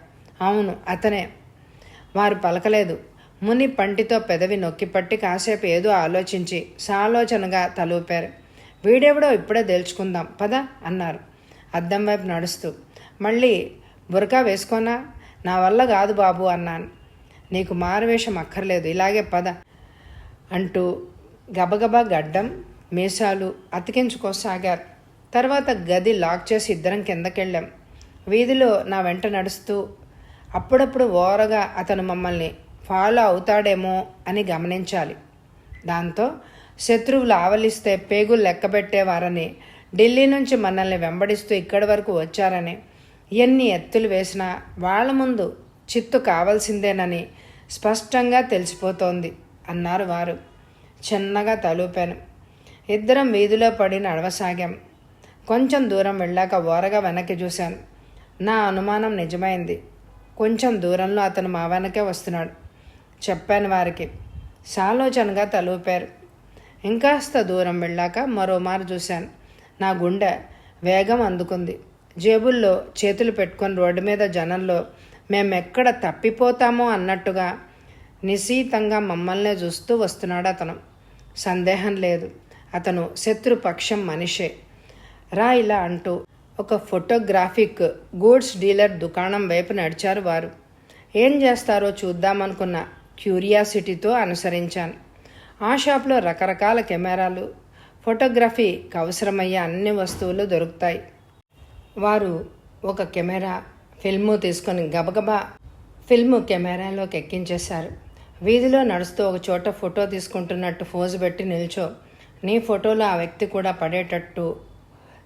అవును అతనే. వారు పలకలేదు. ముని పంటితో పెదవి నొక్కిపట్టి కాసేపు ఏదో ఆలోచించి సాలోచనగా తలూపారు. వీడెవడో ఇప్పుడే తేల్చుకుందాం పద అన్నారు అద్దం వైపు నడుస్తూ. మళ్ళీ బురకా వేసుకోనా? నా వల్ల కాదు బాబు అన్నాను. నీకు మారువేషం అక్కర్లేదు, ఇలాగే పద అంటూ గబగబా గడ్డం మీసాలు అతికించుకోసాగారు. తర్వాత గది లాక్ చేసి ఇద్దరం కిందకెళ్ళాం. వీధిలో నా వెంట నడుస్తూ అప్పుడప్పుడు ఓరగా అతను మమ్మల్ని ఫాలో అవుతాడేమో అని గమనించాలి. దాంతో శత్రువులు ఆవలిస్తే పేగులు లెక్కబెట్టేవారని, ఢిల్లీ నుంచి మనల్ని వెంబడిస్తూ ఇక్కడి వరకు వచ్చారని, ఎన్ని ఎత్తులు వేసినా వాళ్ళ ముందు చిత్తు కావాల్సిందేనని స్పష్టంగా తెలిసిపోతోంది అన్నారు వారు. చిన్నగా తలూపాను. ఇద్దరం వీధిలో పడి నడవసాగాం. కొంచెం దూరం వెళ్ళాక ఓరగా వెనక్కి చూశాను. నా అనుమానం నిజమైంది. కొంచెం దూరంలో అతను మా వెనకే వస్తున్నాడు చెప్పాను వారికి. సాలోచనగా తలూపారు. ఇంకాస్త దూరం వెళ్ళాక మరోమారు చూశాను. నా గుండె వేగం అందుకుంది. జేబుల్లో చేతులు పెట్టుకొని రోడ్డు మీద జనంలో మేమెక్కడ తప్పిపోతామో అన్నట్టుగా నిశీతంగా మమ్మల్నే చూస్తూ వస్తున్నాడు అతను. సందేహం లేదు, అతను శత్రుపక్షం మనిషే. రా ఇలా అంటూ ఒక ఫోటోగ్రాఫిక్ గూడ్స్ డీలర్ దుకాణం వైపు నడిచారు వారు. ఏం చేస్తారో చూద్దామనుకున్న క్యూరియాసిటీతో అనుసరించాను. ఆ షాప్లో రకరకాల కెమెరాలు, ఫోటోగ్రఫీకి అవసరమయ్యే అన్ని వస్తువులు దొరుకుతాయి. వారు ఒక కెమెరా, ఫిల్ము తీసుకొని గబగబా ఫిల్ము కెమెరాలోకి ఎక్కించేశారు. వీధిలో నడుస్తూ ఒక చోట ఫోటో తీసుకుంటున్నట్టు ఫోజు పెట్టి నిల్చో, నీ ఫోటోలో ఆ వ్యక్తి కూడా పడేటట్టు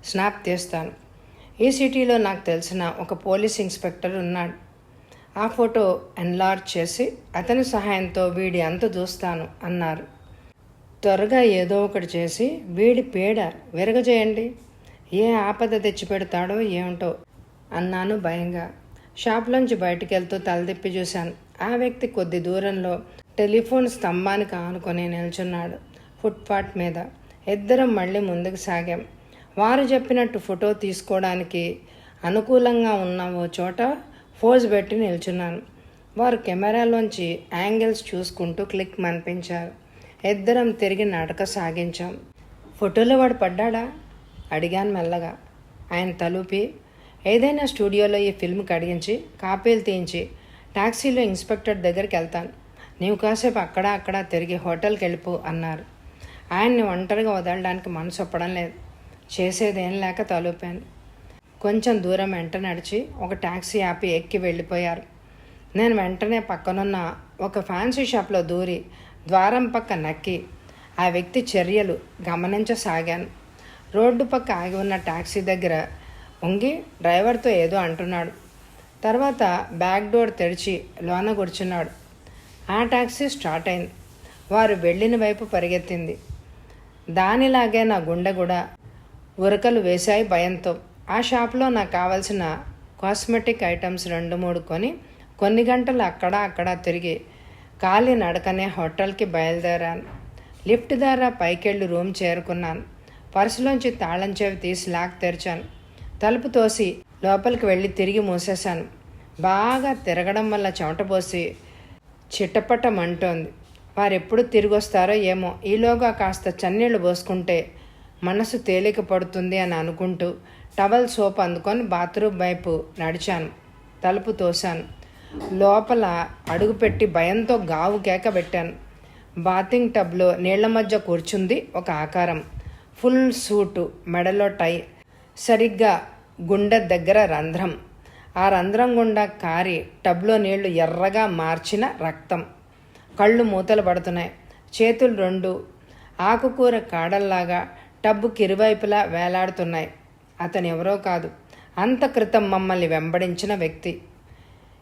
స్నాప్ తీస్తాను. ఈ సిటీలో నాకు తెలిసిన ఒక పోలీస్ ఇన్స్పెక్టర్ ఉన్నాడు. ఆ ఫోటో ఎన్లార్జ్ చేసి అతని సహాయంతో వీడి అంత చూస్తాను అన్నారు. త్వరగా ఏదో ఒకటి చేసి వీడి పీడ విరగజేయండి. ఏ ఆపద తెచ్చిపెడతాడో ఏమిటో అన్నాను భయంగా. షాప్లోంచి బయటికి వెళ్తూ తలదిప్పి చూశాను. ఆ వ్యక్తి కొద్ది దూరంలో టెలిఫోన్ స్తంభానికి ఆనుకొని నిల్చున్నాడు ఫుట్పాత్ మీద. ఇద్దరం మళ్ళీ ముందుకు సాగాం. వారు చెప్పినట్టు ఫోటో తీసుకోవడానికి అనుకూలంగా ఉన్న ఓ చోట ఫోజ్ పెట్టి నిల్చున్నాను. వారు కెమెరాలోంచి యాంగిల్స్ చూసుకుంటూ క్లిక్ మనిపించారు. ఇద్దరం తిరిగి నడక సాగించాం. ఫోటోలో వాడు పడ్డాడా అడిగాను మెల్లగా. ఆయన తలూపి, ఏదైనా స్టూడియోలో ఈ ఫిల్మ్ కడిగించి కాపీలు తీయించి టాక్సీలో ఇన్స్పెక్టర్ దగ్గరికి వెళ్తాను. నీవు కాసేపు అక్కడ తిరిగి హోటల్కి వెళ్ళిపో అన్నారు. ఆయన్ని ఒంటరిగా వదలడానికి మనసు ఒప్పడం లేదు. చేసేదేం లేక తలూపాను. కొంచెం దూరం వెంట నడిచి ఒక టాక్సీ ఆపి ఎక్కి వెళ్ళిపోయారు. నేను వెంటనే పక్కనున్న ఒక ఫ్యాన్సీ షాప్లో దూరి ద్వారం పక్క నక్కి ఆ వ్యక్తి చర్యలు గమనించసాగాను. రోడ్డు పక్క ఆగి ఉన్న టాక్సీ దగ్గర వంగి డ్రైవర్తో ఏదో అంటున్నాడు. తర్వాత బ్యాక్ డోర్ తెరిచి లోన కూర్చున్నాడు. ఆ టాక్సీ స్టార్ట్ అయింది. వారు వెళ్ళిన వైపు పరిగెత్తింది. దానిలాగే నా గుండె కూడా ఉరకలు వేశాయి భయంతో. ఆ షాప్లో నాకు కావాల్సిన కాస్మెటిక్ ఐటమ్స్ 2-3 కొని కొన్ని గంటలు అక్కడ తిరిగి ఖాళీ నడకనే హోటల్కి బయలుదేరాను. లిఫ్ట్ ద్వారా పైకెళ్ళి రూమ్ చేరుకున్నాను. పర్సులోంచి తాళం చెవి తీసి లాక్ తెరిచాను. తలుపు తోసి లోపలికి వెళ్ళి తిరిగి మూసేశాను. బాగా తిరగడం వల్ల చెమట పోసి చిట్టపట్టమంటోంది. వారెప్పుడు తిరిగి వస్తారో ఏమో, ఈలోగా కాస్త చన్నీళ్లు పోసుకుంటే మనసు తేలిక పడుతుంది అని అనుకుంటూ టవల్ సోప్ అందుకొని బాత్రూమ్ వైపు నడిచాను. తలుపు తోశాను. లోపల అడుగుపెట్టి భయంతో గావు కేక పెట్టాను. బాతింగ్ టబ్లో నీళ్ల మధ్య కూర్చుంది ఒక ఆకారం. ఫుల్ సూటు, మెడలో టై, సరిగ్గా గుండె దగ్గర రంధ్రం. ఆ రంధ్రం గుండా కారి టబ్లో నీళ్లు ఎర్రగా మార్చిన రక్తం. కళ్ళు మూతలు పడుతున్నాయి. చేతులు 2 ఆకుకూర కాడల్లాగా టబ్బుకి ఇరువైపులా వేలాడుతున్నాయి. అతను ఎవరో కాదు, అంత క్రితం మమ్మల్ని వెంబడించిన వ్యక్తి.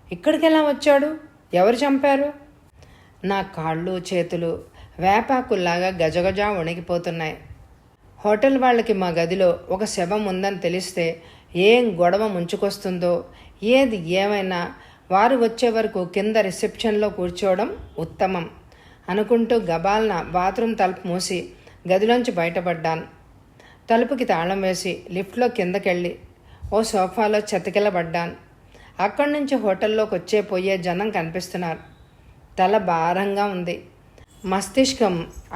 ఇక్కడికి ఎలా వచ్చాడు? ఎవరు చంపారు? నా కాళ్ళు చేతులు వేపాకుల్లాగా గజగజ వణికిపోతున్నాయి. హోటల్ వాళ్ళకి మా గదిలో ఒక శవం ఉందని తెలిస్తే ఏం గొడవ ముంచుకొస్తుందో. ఏది ఏమైనా వారు వచ్చే వరకు కింద రిసెప్షన్లో కూర్చోవడం ఉత్తమం అనుకుంటూ గబాల్న బాత్రూమ్ తలుపు మూసి గదిలోంచి బయటపడ్డాను. తలుపుకి తాళం వేసి లిఫ్ట్లో కిందకెళ్ళి ఓ సోఫాలో చతికిలబడ్డాను. అక్కడి నుంచి హోటల్లోకి వచ్చే పోయే జనం కనిపిస్తున్నారు. తల భారంగా ఉంది. మస్తిష్కం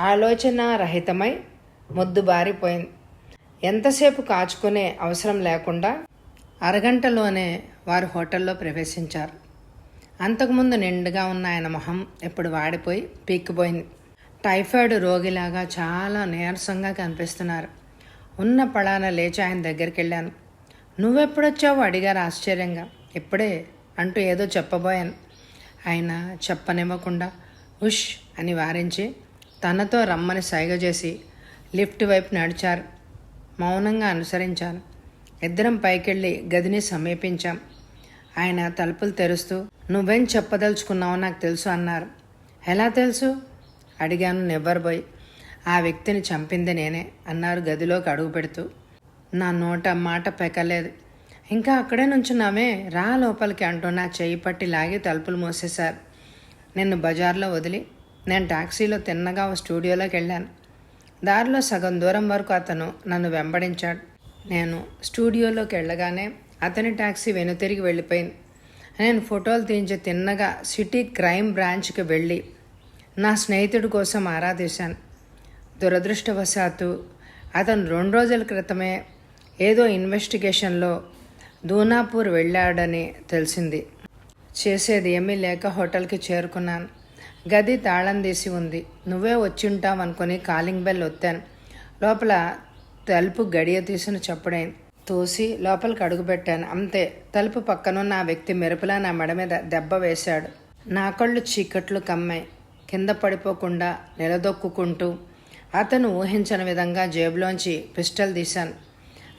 ఆలోచనారహితమై మొద్దుబారిపోయింది. ఎంతసేపు కాచుకునే అవసరం లేకుండా అరగంటలోనే వారు హోటల్లో ప్రవేశించారు. అంతకుముందు నిండుగా ఉన్న ఆయన మొహం ఇప్పుడు వాడిపోయి పీక్కిపోయింది. టైఫాయిడ్ రోగిలాగా చాలా నీరసంగా కనిపిస్తున్నారు. ఉన్న పడాన లేచి ఆయన దగ్గరికి వెళ్ళాను. నువ్వెప్పుడొచ్చావు అడిగారు ఆశ్చర్యంగా. ఇప్పుడే అంటూ ఏదో చెప్పబోయాను. ఆయన చెప్పనివ్వకుండా ఉష్ అని వారించి తనతో రమ్మని సైగ చేసి లిఫ్ట్ వైపు నడిచారు. మౌనంగా అనుసరించాను. ఇద్దరం పైకెళ్ళి గదిని సమీపించాం. ఆయన తలుపులు తెరుస్తూ నువ్వేం చెప్పదలుచుకున్నావో నాకు తెలుసు అన్నారు. ఎలా తెలుసు అడిగాను నివ్వరబోయి. ఆ వ్యక్తిని చంపింది నేనే అన్నారు గదిలోకి అడుగు పెడుతూ. నా నోట మాట పెకలేదు. ఇంకా అక్కడే నుంచున్నామే, రా లోపలికి అంటూ నా చేయి పట్టి లాగి తలుపులు మూసేశారు. నిన్ను బజార్లో వదిలి నేను టాక్సీలో తిన్నగా ఓ స్టూడియోలోకి వెళ్ళాను. దారిలో సగం దూరం వరకు అతను నన్ను వెంబడించాడు. నేను స్టూడియోలోకి వెళ్ళగానే అతని టాక్సీ వెనుతిరిగి వెళ్ళిపోయింది. నేను ఫోటోలు తీయించి తిన్నగా సిటీ క్రైమ్ బ్రాంచ్కి వెళ్ళి నా స్నేహితుడి కోసం ఆరా తీశాను. దురదృష్టవశాత్తు అతను 2 రోజుల క్రితమే ఏదో ఇన్వెస్టిగేషన్లో దూనాపూర్ వెళ్ళాడని తెలిసింది. చేసేది ఏమీ లేక హోటల్కి చేరుకున్నాను. గది తాళం తీసి ఉంది. నువ్వే వచ్చింటావు అనుకుని కాలింగ్ బెల్ ఒత్తాను. లోపల తలుపు గడియ తీసిన చప్పుడైంది. తోసి లోపలికి అడుగుపెట్టాను. అంతే, తలుపు పక్కనున్న ఆ వ్యక్తి మెరుపులా నా మెడ మీద దెబ్బ వేశాడు. నా కళ్ళు చీకట్లు కమ్మాయి. కింద పడిపోకుండా నిలదొక్కుంటూ అతను ఊహించని విధంగా జేబులోంచి పిస్టల్ తీశాను.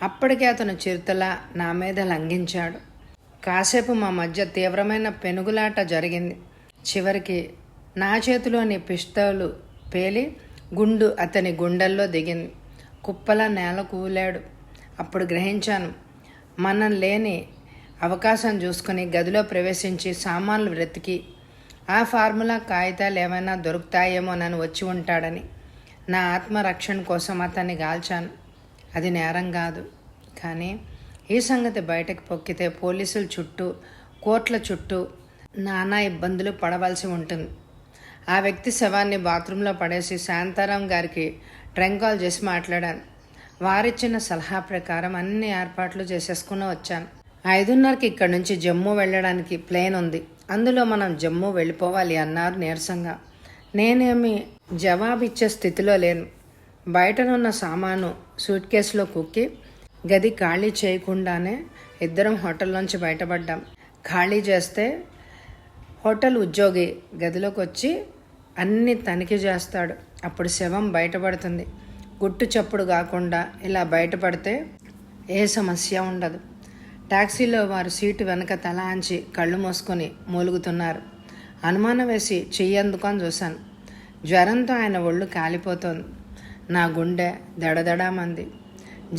అప్పటికే అతను చిరుతలా నా మీద లంఘించాడు. కాసేపు మా మధ్య తీవ్రమైన పెనుగులాట జరిగింది. చివరికి నా చేతిలోని పిస్తోలు పేలి గుండు అతని గుండెల్లో దిగింది. కుప్పలా నేల కూలాడు. అప్పుడు గ్రహించాను. మనం లేని అవకాశం చూసుకుని గదిలో ప్రవేశించి సామాన్లు వెతికి ఆ ఫార్ములా కాగితాలు ఏమైనా దొరుకుతాయేమోనని వచ్చి ఉంటాడని. నా ఆత్మరక్షణ కోసం అతన్ని గాల్చాను. అది నేరం కాదు. కానీ ఈ సంగతి బయటకు పొక్కితే పోలీసుల చుట్టూ, కోర్టుల చుట్టూ నానా ఇబ్బందులు పడవలసి ఉంటుంది. ఆ వ్యక్తి శవాన్ని బాత్రూంలో పడేసి శాంతారాం గారికి ట్రంక్ కాల్ చేసి మాట్లాడాను. వారిచ్చిన సలహా ప్రకారం అన్ని ఏర్పాట్లు చేసేసుకుని వచ్చాను. 5:30కి ఇక్కడి నుంచి జమ్మూ వెళ్ళడానికి ప్లేన్ ఉంది. అందులో మనం జమ్మూ వెళ్ళిపోవాలి అన్నారు నీరసంగా. నేనేమి జవాబిచ్చే స్థితిలో లేను. బయటనున్న సామాను సూట్ కేసులో కుక్కి గది ఖాళీ చేయకుండానే ఇద్దరం హోటల్లోంచి బయటపడ్డాం. ఖాళీ చేస్తే హోటల్ ఉద్యోగి గదిలోకి వచ్చి అన్ని తనిఖీ చేస్తాడు. అప్పుడు శవం బయటపడుతుంది. గుట్టు చప్పుడు కాకుండా ఇలా బయటపడితే ఏ సమస్య ఉండదు. టాక్సీలో వారు సీటు వెనక తల ఆంచి కళ్ళు మూసుకొని మూలుగుతున్నారు. అనుమానం వేసి చెయ్యి అందుకొని చూశాను. జ్వరంతో ఆయన ఒళ్ళు కాలిపోతోంది. నా గుండె దడదడామంది.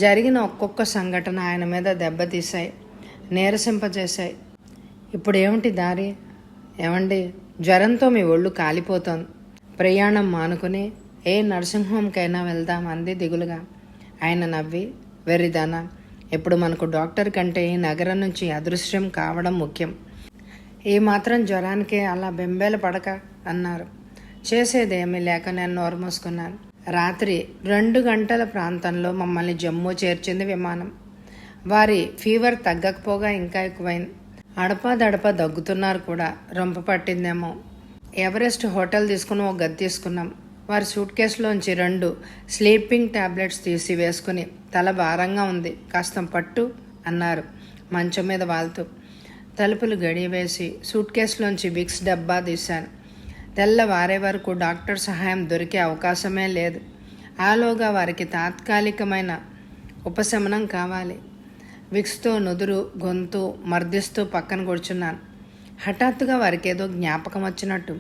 జరిగిన ఒక్కొక్క సంఘటన ఆయన మీద దెబ్బతీశాయి, నీరసింపజేశాయి. ఇప్పుడు ఏమిటి దారి? ఏమండి, జ్వరంతో మీ ఒళ్ళు కాలిపోతోంది. ప్రయాణం మానుకుని ఏ నర్సింగ్ హోమ్కైనా వెళ్దాం అంది దిగులుగా. ఆయన నవ్వి, వెర్రిదానా, ఇప్పుడు మనకు డాక్టర్ కంటే ఈ నగరం నుంచి అదృశ్యం కావడం ముఖ్యం. ఈ మాత్రం జ్వరానికే అలా బెంబేల పడక అన్నారు. చేసేదేమీ లేక నేను నోరు మూసుకున్నాను. రాత్రి 2 గంటల ప్రాంతంలో మమ్మల్ని జమ్మూ చేర్చింది విమానం. వారి ఫీవర్ తగ్గకపోగా ఇంకా ఎక్కువైంది. అడపా దగ్గుతున్నారు కూడా. రొంప పట్టిందేమో. ఎవరెస్ట్ హోటల్ తీసుకుని ఒక గది తీసుకున్నాం. వారి సూట్ కేసులోంచి 2 స్లీపింగ్ టాబ్లెట్స్ తీసి వేసుకుని తల భారంగా ఉంది, కాస్త పట్టు అన్నారు మంచం మీద వాళ్తూ. తలుపులు గడియవేసి సూట్ కేసులోంచి విక్స్ డబ్బా తీశాను. తెల్లవారే వరకు డాక్టర్ సహాయం దొరికే అవకాశమే లేదు. ఆలోగా వారికి తాత్కాలికమైన ఉపశమనం కావాలి. విక్స్తో నుదురు గొంతు మర్దిస్తూ పక్కన కూర్చున్నాను. హఠాత్తుగా వారికి ఏదో జ్ఞాపకం వచ్చినట్టు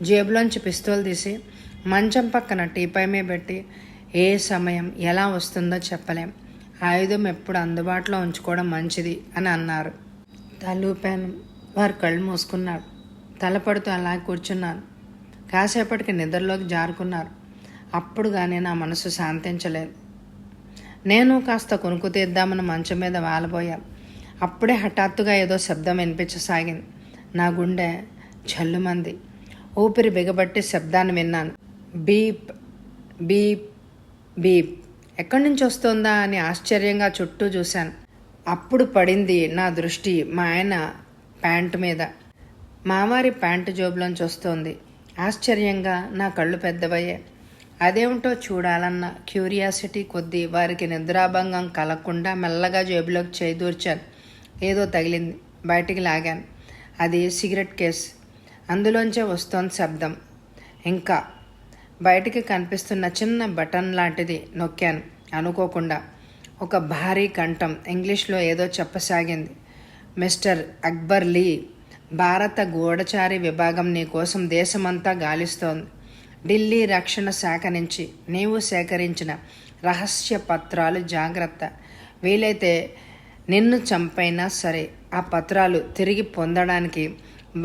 జేబులోంచి పిస్తోల్ తీసి మంచం పక్కన టీపై మీద పెట్టి, ఏ సమయం ఎలా వస్తుందో చెప్పలేం, ఆయుధం ఎప్పుడు అందుబాటులో ఉంచుకోవడం మంచిది అని అన్నారు. తలూపాను. వారు కళ్ళు మూసుకున్నారు. తలపడుతూ అలా కూర్చున్నాను. కాసేపటికి నిద్రలోకి జారుకున్నారు. అప్పుడు కానీ నా మనసు శాంతించలేదు. నేను కాస్త కొనుక్కు తీద్దామని మంచం మీద వాలబోయాను. అప్పుడే హఠాత్తుగా ఏదో శబ్దం వినిపించసాగింది. నా గుండె జల్లుమంది. ఊపిరి బిగబట్టి శబ్దాన్ని విన్నాను. Beep beep beep. ఎక్కడి నుంచి వస్తుందా అని ఆశ్చర్యంగా చుట్టూ చూశాను. అప్పుడు పడింది నా దృష్టి మా ఆయన ప్యాంటు మీద. మావారి ప్యాంటు జోబులోంచి వస్తోంది. ఆశ్చర్యంగా నా కళ్ళు పెద్దవయ్యాయి. అదేమిటో చూడాలన్న క్యూరియాసిటీ కొద్దీ వారికి నిద్రాభంగం కలగకుండా మెల్లగా జేబులోకి చేదూర్చాను. ఏదో తగిలింది. బయటికి లాగాను. అది సిగరెట్ కేస్. అందులోంచే వస్తోంది శబ్దం. ఇంకా బయటికి కనిపిస్తున్న చిన్న బటన్ లాంటిది నొక్కాను. అనుకోకుండా ఒక భారీ కంఠం ఇంగ్లీష్లో ఏదో చెప్పసాగింది. మిస్టర్ అక్బర్ లీ, భారత గూఢచారి విభాగం నీ కోసం దేశమంతా గాలిస్తోంది. ఢిల్లీ రక్షణ శాఖ నుంచి నీవు సేకరించిన రహస్య పత్రాలు జాగ్రత్త. వీలైతే నిన్ను చంపైనా సరే ఆ పత్రాలు తిరిగి పొందడానికి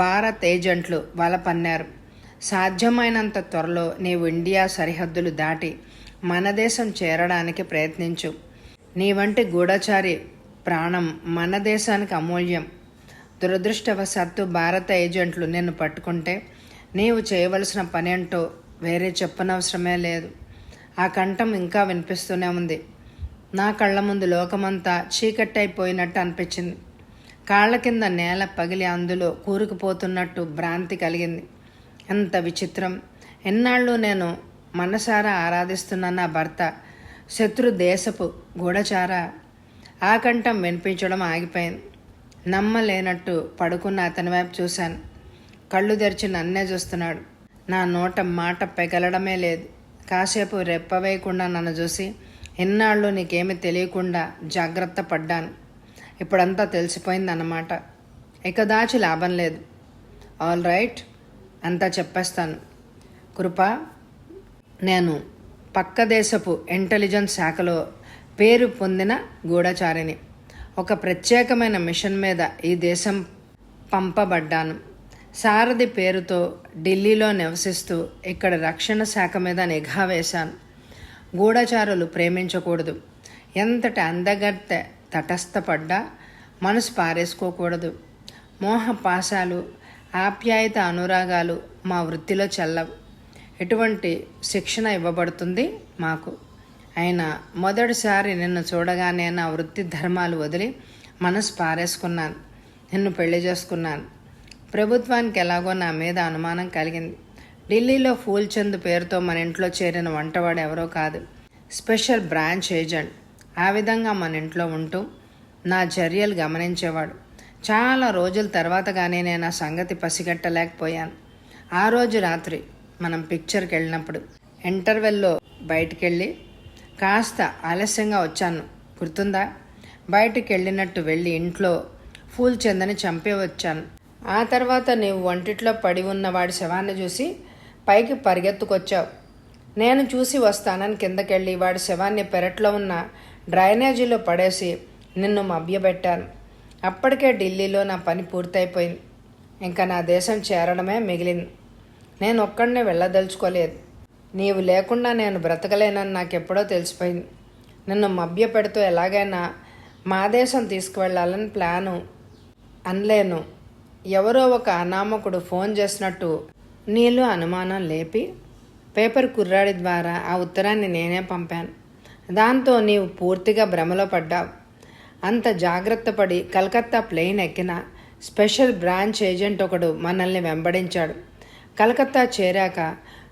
భారత్ ఏజెంట్లు వల పన్నారు. సాధ్యమైనంత త్వరలో నీవు ఇండియా సరిహద్దులు దాటి మన దేశం చేరడానికి ప్రయత్నించు. నీ వంటి గూఢచారి ప్రాణం మన దేశానికి అమూల్యం. దురదృష్టవశాత్తు భారత ఏజెంట్లు నిన్ను పట్టుకుంటే నీవు చేయవలసిన పనేంటో వేరే చెప్పనవసరమే లేదు. ఆ కంఠం ఇంకా వినిపిస్తూనే ఉంది. నా కళ్ళ ముందు లోకమంతా చీకట్టయిపోయినట్టు అనిపించింది. కాళ్ళ కింద నేల పగిలి అందులో కూరుకుపోతున్నట్టు భ్రాంతి కలిగింది. ఎంత విచిత్రం! ఎన్నాళ్ళు నేను మనసారా ఆరాధిస్తున్న నా భర్త శత్రు దేశపు గూఢచార. ఆ కంఠం వినిపించడం ఆగిపోయింది. నమ్మలేనట్టు పడుకున్న అతని వైపు చూశాను. కళ్ళు తెరిచి నన్నే చూస్తున్నాడు. నా నోట మాట పెగలడమే లేదు. కాసేపు రెప్పవేయకుండా నన్ను చూసి, ఎన్నాళ్ళు నీకేమీ తెలియకుండా జాగ్రత్త పడ్డాను. ఇప్పుడంతా తెలిసిపోయిందన్నమాట. ఇక దాచి లాభం లేదు. ఆల్ రైట్, అంతా చెప్పేస్తాను. కృప, నేను పక్క దేశపు ఇంటెలిజెన్స్ శాఖలో పేరు పొందిన గూఢచారిని. ఒక ప్రత్యేకమైన మిషన్ మీద ఈ దేశం పంపబడ్డాను. సారథి పేరుతో ఢిల్లీలో నివసిస్తూ ఇక్కడ రక్షణ శాఖ మీద నిఘా వేశాను. గూఢచారులు ప్రేమించకూడదు. ఎంతటి అందగత్తె తటస్థపడ్డా మనసు పారేసుకోకూడదు. మోహపాశాలు, ఆప్యాయత, అనురాగాలు మా వృత్తిలో చెల్లవు. ఎటువంటి శిక్షణ ఇవ్వబడుతుంది మాకు. అయినా మొదటిసారి నిన్ను చూడగానే నా వృత్తి ధర్మాలు వదిలి మనసు పారేసుకున్నాను. నిన్ను పెళ్లి చేసుకున్నాను. ప్రభుత్వానికి ఎలాగో నా మీద అనుమానం కలిగింది. ఢిల్లీలో ఫూల్చంద్ పేరుతో మన ఇంట్లో చేరిన వంటవాడు ఎవరో కాదు, స్పెషల్ బ్రాంచ్ ఏజెంట్. ఆ విధంగా మన ఇంట్లో ఉంటూ నా చర్యలు గమనించేవాడు. చాలా రోజుల తర్వాత కానీ నేను ఆ సంగతి పసిగట్టలేకపోయాను. ఆ రోజు రాత్రి మనం పిక్చర్కి వెళ్ళినప్పుడు ఇంటర్వెల్లో బయటికెళ్ళి కాస్త ఆలస్యంగా వచ్చాను, గుర్తుందా? బయటికి వెళ్ళినట్టు వెళ్ళి ఇంట్లో ఫూల్చందని చంపే వచ్చాను. ఆ తర్వాత నీవు వంటిట్లో పడి ఉన్న వాడి శవాన్ని చూసి పైకి పరిగెత్తుకొచ్చావు. నేను చూసి వస్తానని కిందకెళ్ళి వాడి శవాన్ని పెరట్లో ఉన్న డ్రైనేజీలో పడేసి నిన్ను మభ్యపెట్టాను. అప్పటికే ఢిల్లీలో నా పని పూర్తయిపోయింది. ఇంకా నా దేశం చేరడమే మిగిలింది. నేను ఒక్కడనే వెళ్ళదలుచుకోలేదు. నీవు లేకుండా నేను బ్రతకలేనని నాకెప్పుడో తెలిసిపోయింది. నిన్ను మభ్యపెడుతూ ఎలాగైనా మా దేశం తీసుకువెళ్ళాలని ప్లాను. అనలేను. ఎవరో ఒక అనామకుడు ఫోన్ చేసినట్టు నీలో అనుమానం లేపి పేపర్ కుర్రాడి ద్వారా ఆ ఉత్తరాన్ని నేనే పంపాను. దాంతో నీవు పూర్తిగా భ్రమలో పడ్డావు. అంత జాగ్రత్త పడి కలకత్తా ప్లేన్ ఎక్కిన స్పెషల్ బ్రాంచ్ ఏజెంట్ ఒకడు మనల్ని వెంబడించాడు. కలకత్తా చేరాక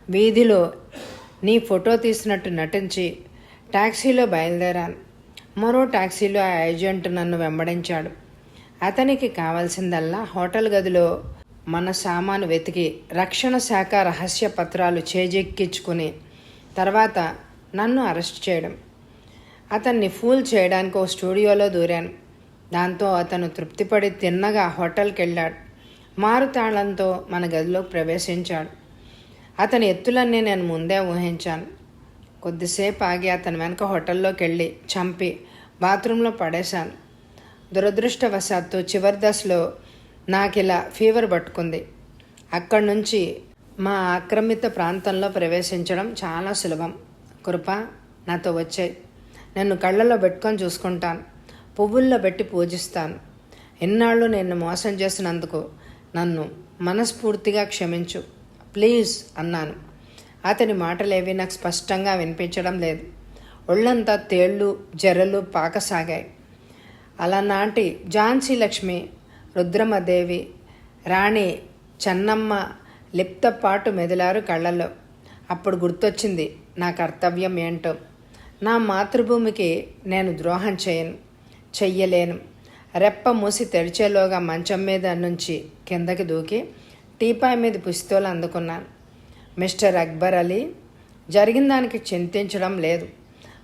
వీధిలో నీ ఫోటో తీసినట్టు నటించి ట్యాక్సీలో బయలుదేరాను. మరో ట్యాక్సీలో ఆ ఏజెంట్ నన్ను వెంబడించాడు. అతనికి కావాల్సిందల్లా హోటల్ గదిలో మన సామాను వెతికి రక్షణ శాఖ రహస్య పత్రాలు చేజెక్కించుకుని తర్వాత నన్ను అరెస్ట్ చేయడం. అతన్ని ఫూల్ చేయడానికి ఓ స్టూడియోలో దూరాను. దాంతో అతను తృప్తిపడి తిన్నగా హోటల్కి వెళ్ళాడు. మారుతాళంతో మన గదిలోకి ప్రవేశించాడు. అతని ఎత్తులన్నీ నేను ముందే ఊహించాను. కొద్దిసేపు ఆగి అతని వెనక హోటల్లోకి వెళ్ళి చంపి బాత్రూంలో పడేశాను. దురదృష్టవశాత్తు చివరి దశలో నాకిలా ఫీవర్ పట్టుకుంది. అక్కడి నుంచి మా ఆక్రమిత ప్రాంతంలో ప్రవేశించడం చాలా సులభం. కృప, నాతో వచ్చాయి. నన్ను కళ్ళలో పెట్టుకొని చూసుకుంటాను. పువ్వుల్లో పెట్టి పూజిస్తాను. ఎన్నాళ్ళు నిన్ను మోసం చేసినందుకు నన్ను మనస్ఫూర్తిగా క్షమించు ప్లీజ్ అన్నాను. అతని మాటలేవి నాకు స్పష్టంగా వినిపించడం లేదు. ఒళ్ళంతా తేళ్ళు జర్రలు పాకసాగాయి. అలనాటి ఝాన్సీ లక్ష్మి, రుద్రమదేవి, రాణి చెన్నమ్మ లిప్తపాటు మెదిలారు కళ్ళల్లో. అప్పుడు గుర్తొచ్చింది నా కర్తవ్యం ఏంటో. నా మాతృభూమికి నేను ద్రోహం చెయ్యలేను. రెప్ప మూసి తెరిచేలోగా మంచం మీద నుంచి కిందకి దూకి టీపాయ్ మీద పిస్తోలు అందుకున్నాను. మిస్టర్ అక్బర్ అలీ, జరిగిన దానికి చింతించడం లేదు.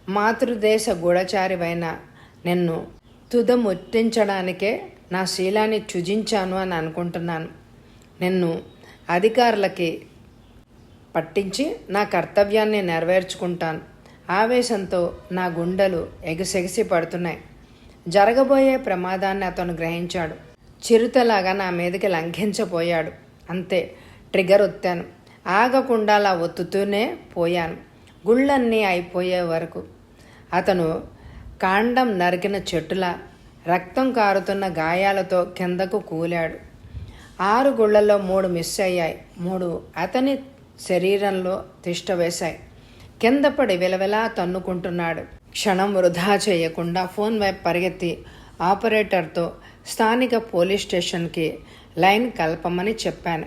మాతృదేశ గూఢచారివైన నిన్ను తుదముట్టించడానికే నా శీలాన్ని త్యుజించాను అని అనుకుంటున్నాను. నిన్ను అధికారులకి పట్టించి నా కర్తవ్యాన్ని నెరవేర్చుకుంటాను. ఆవేశంతో నా గుండెలు ఎగసెగిసి పడుతున్నాయి. జరగబోయే ప్రమాదాన్ని అతను గ్రహించాడు. చిరుతలాగా నా మీదకి లంఘించబోయాడు. అంతే, ట్రిగర్ ఒత్తాను. ఆగకుండా అలా ఒత్తుతూనే పోయాను, గుళ్ళన్నీ అయిపోయే వరకు. అతను కాండం నరికిన చెట్టులా రక్తం కారుతున్న గాయాలతో కిందకు కూలాడు. 6 గుళ్లలో 3 మిస్ అయ్యాయి. 3 అతని శరీరంలో తిష్టవేశాయి. కింద పడి విలవిలా తన్నుకుంటున్నాడు. క్షణం వృధా చేయకుండా ఫోన్ వైపు పరిగెత్తి ఆపరేటర్తో స్థానిక పోలీస్ స్టేషన్కి లైన్ కలపమని చెప్పాను.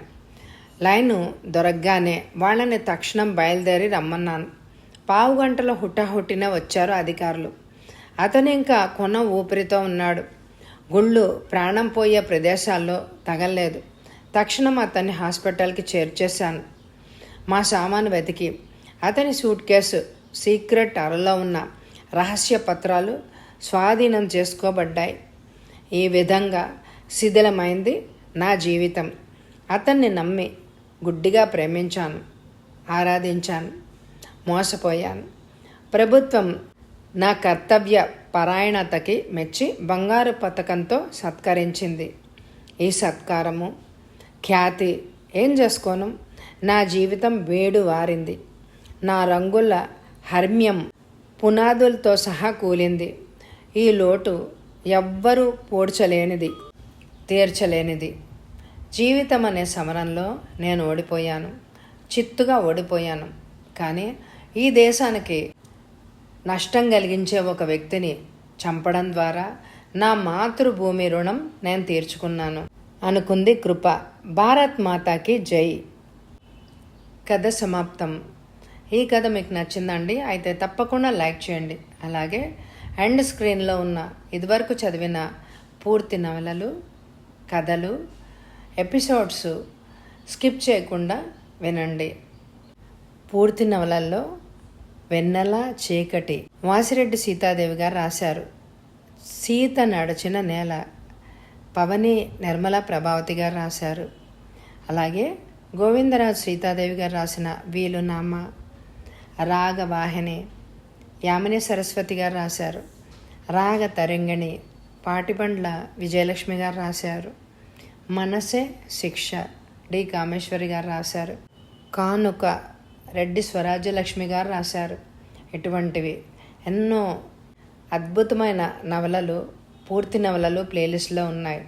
లైను దొరకగానే వాళ్ళని తక్షణం బయలుదేరి రమ్మన్నాను. 15 గంటల హుటాహుటిన వచ్చారు అధికారులు. అతను ఇంకా కొన ఊపిరితో ఉన్నాడు. గుళ్ళు ప్రాణం పోయే ప్రదేశాల్లో తగలలేదు. తక్షణం అతన్ని హాస్పిటల్కి చేర్చేశాను. మా సామాను వెతికి అతని సూట్ కేసు, సీక్రెట్ అరలో ఉన్న రహస్య పత్రాలు స్వాధీనం చేసుకోబడ్డాయి. ఈ విధంగా శిథిలమైంది నా జీవితం. అతన్ని నమ్మి గుడ్డిగా ప్రేమించాను, ఆరాధించాను, మోసపోయాను. ప్రభుత్వం నా కర్తవ్య పరాయణతకి మెచ్చి బంగారు పతకంతో సత్కరించింది. ఈ సత్కారము, ఖ్యాతి ఏం చేసుకోను? నా జీవితం వేడు వారింది. నా రంగుల హర్మ్యం పునాదులతో సహా కూలింది. ఈ లోటు ఎవ్వరూ పూడ్చలేనిది, తీర్చలేనిది. జీవితం అనే సమరంలో నేను ఓడిపోయాను, చిత్తుగా ఓడిపోయాను. కానీ ఈ దేశానికి నష్టం కలిగించే ఒక వ్యక్తిని చంపడం ద్వారా నా మాతృభూమి రుణం నేను తీర్చుకున్నాను అనుకుంది కృప. భారత్ మాతాకి జై. కథ సమాప్తం. ఈ కథ మీకు నచ్చిందండి? అయితే తప్పకుండా లైక్ చేయండి. అలాగే ఎండ్ స్క్రీన్లో ఉన్న ఇదివరకు చదివిన పూర్తి నవలలు, కథలు, ఎపిసోడ్స్ స్కిప్ చేయకుండా వినండి. పూర్తి నవలల్లో వెన్నెల చీకటి వాసిరెడ్డి సీతాదేవి గారు రాశారు. సీత నడిచిన నేల పవని నిర్మల ప్రభావతి గారు రాశారు. అలాగే గోవిందరాజు సీతాదేవి గారు రాసిన వీలునామ, రాగవాహిని యామిని సరస్వతి గారు రాశారు. రాగ తరంగిణి పాటిబండ్ల విజయలక్ష్మి గారు రాశారు. మనసే శిక్ష డి కామేశ్వరి గారు రాశారు. కానుక రెడ్డి స్వరాజ్యలక్ష్మి గారు రాశారు. ఇటువంటివి ఎన్నో అద్భుతమైన నవలలు, పూర్తి నవలలు ప్లేలిస్ట్లో ఉన్నాయి.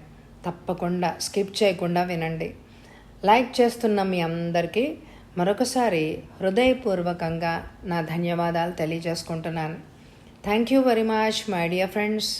తప్పకుండా స్కిప్ చేయకుండా వినండి. లైక్ చేస్తున్న మీ అందరికీ మరొకసారి హృదయపూర్వకంగా నా ధన్యవాదాలు తెలియజేసుకుంటున్నాను. Thank you very much my dear friends.